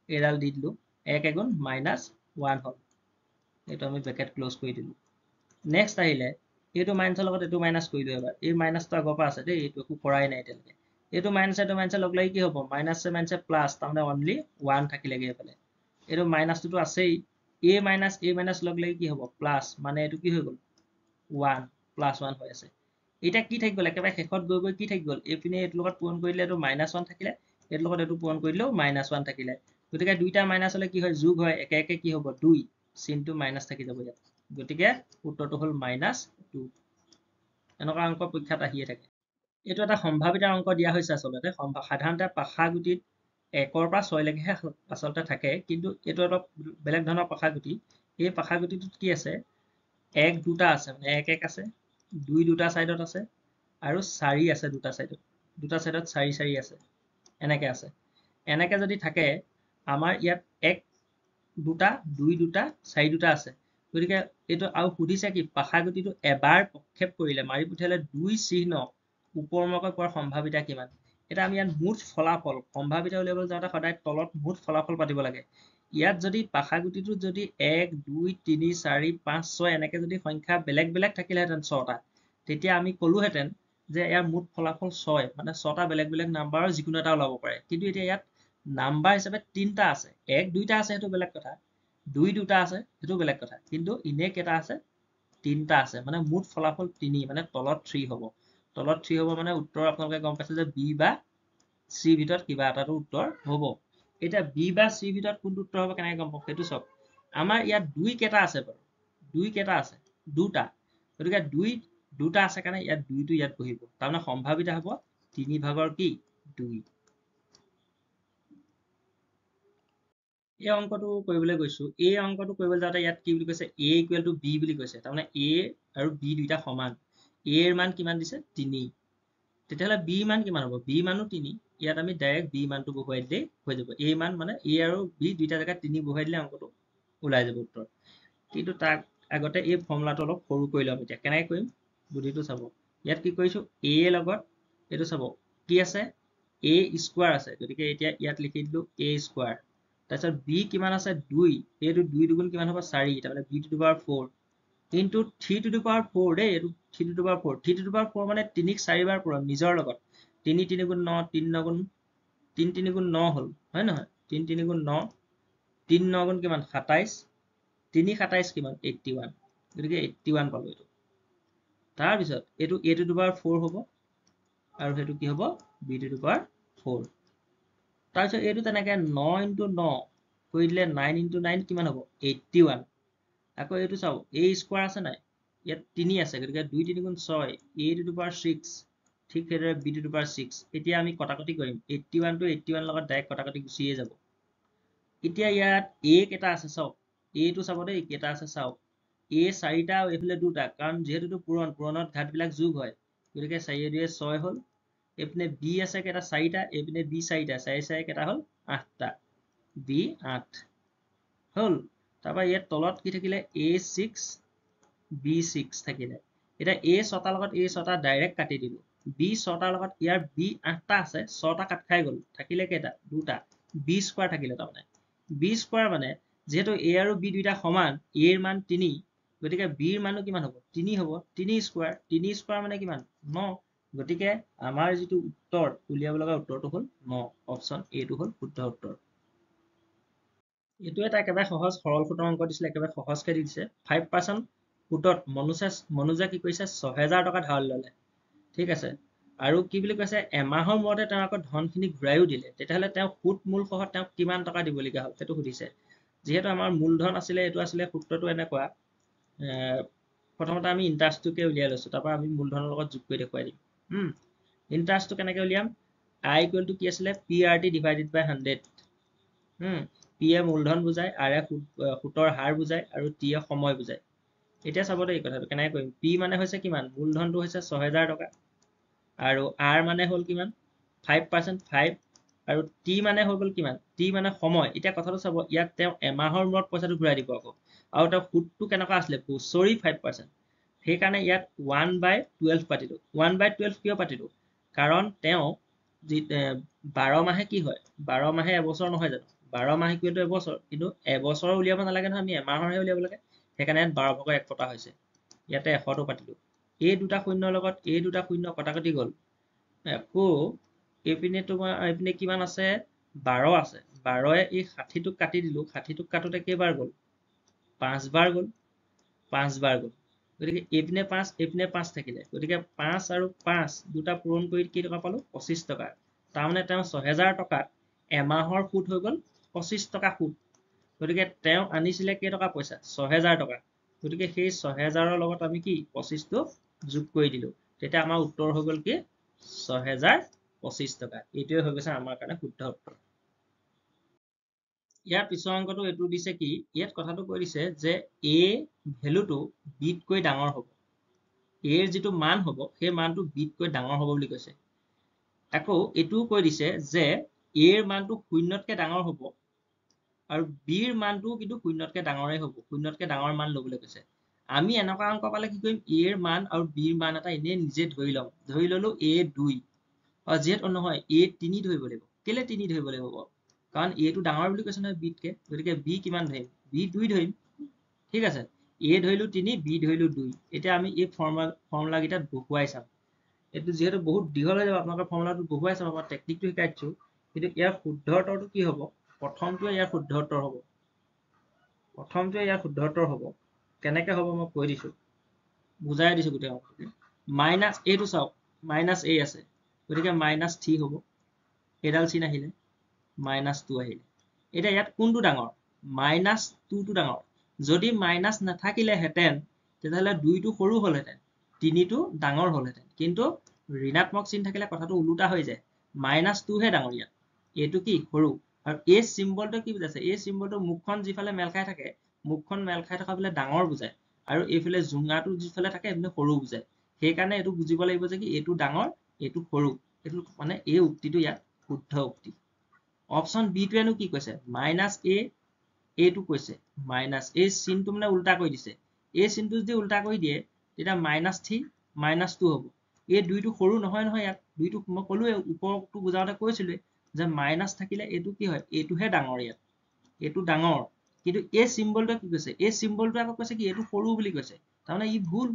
এডাল দি দিলো 1 গুণ -1 হ'ল এইটো আমি ব্ৰেকেট ক্লোজ কৰি দিলো নেক্সট আহিলে এইটো মাইনাছৰ লগত এইটো মাইনাছ কৰিলো এবাৰ এই মাইনাছটো আগৰ পৰা আছে দেই এইটো একো কৰাই নাই এতিয়ালৈকে এইটো মাইনাছে লগ লাগি কি হ'ব মাইনাছে প্লাছ তাৰমানে অনলি 1 থাকিলেগে এইফালে এইটো মাইনাছটো আছেই এ মাইনাছ লগ লাগি কি হ'ব প্লাছ মানে এইটো কি হৈ গ'ল 1 +1 হৈ আছে এতিয়া কি থাকি গ'ল একেবাৰে শেষত গৈ গৈ কি থাকি গ'ল এইপিনে এইটোৰ লগত পূৰণ কৰি দিলে এইটো -1 থাকিলে এইটোৰ লগত এইটো পূৰণ কৰি দিলেও -1 থাকিলে গতিকে দুইটা মাইনাছ হ'লে কি হয় যোগ হয় একে একে কি হ'ব 2 চিনটো মাইনাছ থাকি যাব ইয়াত গতিকে উত্তৰটো হ'ল -2 এনেকুৱা অংক পৰীক্ষাত আহিয়ে থাকে এইটো এটা সম্ভাৱিত অংক দিয়া হৈছে আচলতে সাধাৰণতে পাশাগুটিত 1 পৰা 6 লৈকেহে আচলতে থাকে কিন্তু এইটো অলপ বেলেগ ধৰণৰ পাশাগুটি এই পাশাগুটিটোত কি আছে 1 দুটা আছে মানে 1 1 আছে 2 দুটা সাইডত আছে আৰু 4 আছে দুটা সাইডত 4 4 আছে এনেকে আছে এনেকে যদি থাকে আমাৰ ইয়াত 1 দুটা 2 দুটা 4 দুটা আছে গতিকে এইটো আৰু সুধিছে কি পাশাগুটিটো এবাৰ প্ৰক্ষেপ কৰিলে মাৰি পঠিয়ালে 2 চিহ্ন ওপৰমুখে পোৱাৰ সম্ভাৱিতা কিমান এটা আমি ইয়াত মুঠ ফলাফল সম্ভাৱিতা উলিয়াবলৈ যাওঁতে সদায় তলত মুঠ ফলাফল পাতিব লাগে ইয়াত যদি পাশাগুটিটো যদি 1 2 3 4 5 6 এনেকে যদি সংখ্যা বেলেগ বেলেগ থাকিলেহেঁতেন 6টা তেতিয়া আমি ক'লোহেঁতেন যে ইয়াৰ মুঠ ফলাফল 6 মানে 6টা বেলেগ বেলেগ নাম্বাৰৰ যিকোনো এটা ওলাব পাৰে কিন্তু এতিয়া ইয়াত নাম্বাৰ হিচাপে 3টা আছে 1 2টা আছে সেইটো বেলেগ কথা 2 দুটা আছে সেইটো বেলেগ কথা কিন্তু ইনে কেটা আছে 3টা আছে মানে মুঠ ফলাফল 3 মানে তলত 3 হ'ব তলত 3 হ'ব মানে উত্তৰ আপোনালোকে গম পাইছে যে বি বা সি ভিতৰত কিবা এটাটো উত্তৰ হ'ব এটা বি বা সি ভিতৰত কোনটো উত্তৰ হ'ব কেনেকৈ গম পাম সেইটো চাওক আমাৰ ইয়াত 2 কেটা আছে বাৰু 2 কেটা আছে দুটা গতিকে 2 দুটা আছে কাৰণে ইয়াত 2টো ইয়াত বহিব তাৰমানে সম্ভাৱিতা হ'ব 3 ভাগৰ কি 2 এই অংকটো কৰিবলৈ গৈছো এই অংকটো কৰিবলৈ যাওঁতে ইয়াত কি বুলি কৈছে a ইকুৱেল টু b বুলি কৈছে তাৰমানে a আৰু b দুইটা সমান a এৰ মান কিমান দিছে 3 তেতিয়াহ'লে b মান কিমান হ'ব b মানো 3 ইয়াত আমি ডাইৰেক্ট b মানটো বহুৱাই দিলেই হৈ যাব a মান মানে a আৰু b দুইটা জেগাত 3 বহুৱাই দিলে অংকটো ওলাই যাব উত্তৰ কিন্তু তাক আগতে এই ফৰ্মুলাটো অলপ সৰু কৰি লম এতিয়া কেনেকৈ কৰিম বুদ্ধিটো চাব ইয়াত কি কৰিছো a লগত এইটো চাব কি আছে a স্কয়াৰ আছে গতিকে এতিয়া ইয়াত লিখি দিলো a স্কয়াৰ তাৰপিছত b কিমান আছে 2 এইটো 2 দুগুণ কিমান হ'ব 4 তাৰমানে b to the power 4 into 3 to the power 4 দেই এইটো 3 to the power 4 3 to the power 4 মানে 3 ক 4 বাৰ পূৰণ নিজৰ লগত 3 3 গুণ 9 3 9 গুণ 3 3 গুণ 9 হ'ল হয় নহয় 3 3 গুণ 9 3 9 গুণ কিমান 27 3 27 কিমান 81 গতিকে 81 পালো এইটো তাৰপিছত এইটো a টু দি পাৱাৰ 4 হ'ব আৰু সেইটো কি হ'ব b টু দি পাৱাৰ 4 তাৰপিছত এইটো তেনেকে 9 ইনটু 9 কৰি দিলে 9 ইনটু 9 কিমান হ'ব 81 আকৌ এইটো চাও a স্কয়াৰ আছে নাই ইয়াত 3 আছে গতিকে 2 3 গুণ 6 a টু দি পাৱাৰ 6 ঠিক সেইদৰে b টু দি পাৱাৰ 6 এতিয়া আমি কটাকটি কৰিম 81 টো 81 লগত ডাইৰেক্ট কটাকটি গুচিয়ে যাব এতিয়া ইয়াত a কেটা আছে চাওক a টো চাব দেই কেটা আছে চাওক a 4টা আৰু এইফালে দুটা কাৰণ যেহেতুটো পুৰণত ঘাতবিলাক যোগ হয় গতিকে 4 2 6 হ'ল এইপিনে b আছে কেটা 4টা এইপিনে b 4টা 4 4 কেটা হ'ল 8টা b 8 হ'ল তাৰপৰা ইয়াত তলত কি থাকিলে a6 b6 থাকিলে এটা a 6টাৰ লগত a 6টা ডাইৰেক্ট কাটি দিলো b 6টাৰ লগত ইয়াৰ b 8টা আছে 6টা কাট খাই গ'ল থাকিলে কেটা দুটা b স্কয়াৰ থাকিলে তাৰমানে b স্কয়াৰ মানে যেহেতু a আৰু b দুইটা সমান a এৰ মান 3 গতিকে b এৰ মানো কিমান হ'ব 3 হ'ব 3 স্কয়াৰ মানে কিমান 9 গতিকে আমাৰ যেটো উত্তৰ উলিয়াব লগা উত্তৰটো হ'ল 9 অপচন এ টো হ'ল শুদ্ধ উত্তৰ এইটো এটা একেবাৰে সহজ সৰল সুতৰ অংক দিছিলে একেবাৰে সহজকে দি দিছে 5% সুতত মনুজে কি কৰিছে 6000 টকা ধাৰ ল'লে ঠিক আছে আৰু কি বুলি কৈছে এমাহৰ মূৰতে তেওঁ আকৌ ধনখিনি ঘূৰাইও দিলে তেতিয়াহ'লে তেওঁ সুত মূল সহ তেওঁ কিমান টকা দিবলগীয়া হ'ল সেইটো সুধিছে যিহেতু আমাৰ মূলধন আছিলে এইটো আছিলে সূত্ৰটো এনেকুৱা প্ৰথমতে আমি ইন্টাৰেষ্টটোকে উলিয়াই লৈছো তাৰপৰা আমি মূলধনৰ লগত যোগ কৰি দেখুৱাই দিম ইন্টাৰেষ্টটো কেনেকৈ উলিয়াম i ইকুৱেল টু কি আছিলে PRT ডিভাইডেড বাই 100 p এ মূলধন বুজায় r এ সুতৰ হাৰ বুজায় আৰু t এ সময় বুজায় এতিয়া চাব দেই কথাটো কেনেকৈ কৰিম p মানে হৈছে কিমান মূলধনটো হৈছে 6000 টকা আৰু r মানে হ'ল কিমান 5% 5 আৰু t মানে হৈ গ'ল কিমান t মানে সময় এতিয়া কথাটো চাব ইয়াত তেওঁ এমাহৰ মূৰত পইচাটো ঘূৰাই দিব আকৌ আৰু তেওঁ সুতটো কেনেকুৱা আছিলে বছৰি 5% সেইকাৰণে ইয়াত 1/12 পাতিলো 1/12 কিয় পাতিলো কাৰণ তেওঁ 12 মাহে কি হয় 12 মাহে এবছৰ নহয় জানো 12 মাহে কিটো এবছৰ কিন্তু এবছৰ উলিয়াব নালাগে নহয় আমি এমাহৰহে উলিয়াব লাগে সেইকাৰণে 12/1 কটা হৈছে ইয়াতে 100টো পাতিলো এই দুটা শূন্যৰ লগত এই দুটা শূন্য কটাকটি গ'ল আকৌ এইপিনে তোমাৰ এইপিনে কিমান আছে 12 আছে 12 এই 60টোক কাটি দিলো 60টোক কাটোতে কেইবাৰ গ'ল 5 বাৰ গ'ল 5 বাৰ গ'ল গতিকে এইপিনে 5 এইপিনে 5 থাকিলে গতিকে 5 আৰু 5 দুটা পূৰণ কৰি কি টকা পালো 25 টকা তাৰমানে তেওঁ 6000 টকাত এমাহৰ সুত হৈ গ'ল 25 টকা সুত গতিকে তেওঁ আনিছিলে কেই টকা পইচা 6000 টকা গতিকে সেই 6000ৰ লগত আমি কি 25টো যোগ কৰি দিলো তেতিয়া আমাৰ উত্তৰ হৈ গ'ল কি 6025 টকা এইটোৱে হৈ গৈছে আমাৰ কাৰণে শুদ্ধ উত্তৰ ইয়াৰ পিছৰ অংকটো এইটো দিছে কি ইয়াত কথাটো কৈ দিছে যে a ভ্যালুটো b তকৈ ডাঙৰ হ'ব এৰ যিটো মান হ'ব সেই মানটো বিতকৈ ডাঙৰ হ'ব বুলি কৈছে আকৌ এটোও কৈ দিছে যে এৰ মানটো শূন্যতকৈ ডাঙৰ হ'ব আৰু বিৰ মানটো কিন্তু শূন্যতকৈ ডাঙৰেই হ'ব শূন্যতকৈ ডাঙৰ মান ল'বলৈ কৈছে আমি এনেকুৱা অংক পালে কি কৰিম এৰ মান আৰু বিৰ মান এটা এনেই নিজে ধৰি ল'ম ধৰি ল'লো a 2 যিহেতু নহয় a 3 ধৰিব লাগিব কেলে 3 ধৰিব লাগিব কাৰণ a টো ডাঙৰ বুলি কৈছে নহয় বিতকৈ গতিকে b কিমান ধৰিম b 2 ধৰিম ঠিক আছে a ধৰিলো 3 b ধৰিলো 2 এতিয়া আমি এই ফৰ্মুলা কেইটাত বহুৱাই চাম এইটো যিহেতু বহুত দীঘল হৈ যাব আপোনালোকৰ ফৰ্মুলাটো বহুৱাই চাম মই টেকনিকটো শিকাই দিছো কিন্তু ইয়াৰ শুদ্ধ উত্তৰটো কি হ'ব প্ৰথমটোৱে ইয়াৰ শুদ্ধ উত্তৰ হ'ব কেনেকৈ হ'ব মই কৈ দিছো বুজাই দিছো গোটেই অংকটো মাইনাছ এইটো চাওক মাইনাছ a আছে গতিকে মাইনাছ 3 হ'ব এডাল চিন আহিলে মাইনাছ 2 আহিলে এতিয়া ইয়াত কোনটো ডাঙৰ মাইনাছ 2টো ডাঙৰ যদি মাইনাছ নাথাকিলেহেঁতেন তেতিয়াহ'লে 2টো সৰু হ'লহেঁতেন 3টো ডাঙৰ হ'লহেঁতেন কিন্তু ঋণাত্মক চিন থাকিলে কথাটো ওলোটা হৈ যায় মাইনাছ 2হে ডাঙৰ ইয়াত এইটো কি সৰু আৰু এই চিম্বলটো কি বুজাইছে এই চিম্বলটো মুখখন যিফালে মেল খাই থাকে মুখখন মেল খাই থকা বোলে ডাঙৰ বুজায় আৰু এইফালে জোঙাটো যিফালে থাকে এইফালে সৰু বুজায় সেইকাৰণে এইটো বুজিব লাগিব যে কি এইটো ডাঙৰ এইটো সৰু এইটো মানে এই উক্তিটো ইয়াত শুদ্ধ উক্তি অপশ্যন বি টোৱেনো কি কৈছে মাইনাছ এ এইটো কৈছে মাইনাছ এই চিনটো মানে উল্টা কৰি দিছে এই চিনটো যদি উল্টা কৰি দিয়ে তেতিয়া মাইনাছ 3 মাইনাছ 2 হ'ব এই দুইটো সৰু নহয় ইয়াত দুইটো মই ক'লোৱে ওপৰটো বুজাওঁতে কৈছিলোৱে যে মাইনাছ থাকিলে এইটো কি হয় এইটোহে ডাঙৰ ইয়াত এইটো ডাঙৰ কিন্তু এই চিম্বলটোৱে কি কৈছে এই চিম্বলটোৱে আকৌ কৈছে কি এইটো সৰু বুলি কৈছে তাৰমানে ই ভুল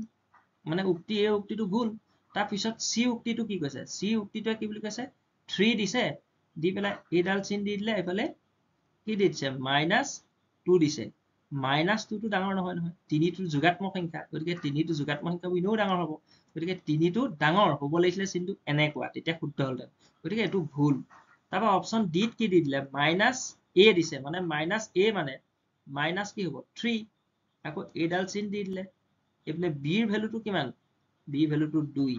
মানে উক্তি এই উক্তিটো ভুল তাৰপিছত চি উক্তিটো কি কৈছে চি উক্তিটোৱে কি বুলি কৈছে 3 দিছে দি পেলাই এইডাল চিন দি দিলে এইফালে কি দিছে মাইনাছ 2 দিছে মাইনাছ 2টো ডাঙৰ নহয় 3টো যোগাত্মক সংখ্যা গতিকে 3টো যোগাত্মক সংখ্যা এনেও ডাঙৰ হ'ব গতিকে 3টো ডাঙৰ হ'ব লাগিছিলে চিনটো এনেকুৱা তেতিয়া শুদ্ধ হ'লহেঁতেন গতিকে এইটো ভুল তাৰপৰা অপশ্যন ডিত কি দি দিলে মাইনাছ এ দিছে মানে মাইনাছ এ মানে মাইনাছ কি হ'ব 3 আকৌ এইডাল চিন দি দিলে এইফালে বিৰ ভেলুটো কিমান বিৰ ভেলুটো 2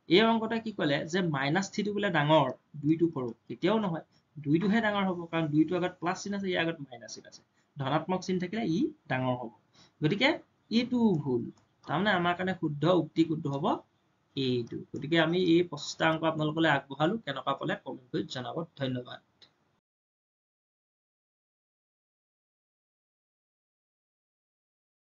এই অংকতে কি ক'লে যে মাইনাছ 3টো বোলে ডাঙৰ 2টো সৰু কেতিয়াও নহয় 2টোহে ডাঙৰ হ'ব কাৰণ 2টো আগত প্লাছ চিন আছে ইয়াৰ আগত মাইনাছ চিন আছে ধনাত্মক চিন থাকিলে ই ডাঙৰ হ'ব গতিকে এইটো ভুল তাৰমানে আমাৰ কাৰণে শুদ্ধ উক্তি কোনটো হ'ব এইটো গতিকে আমি এই 25টা অংক আপোনালোকলৈ আগবঢ়ালো কেনেকুৱা পালে কমেণ্ট কৰি জনাব ধন্যবাদ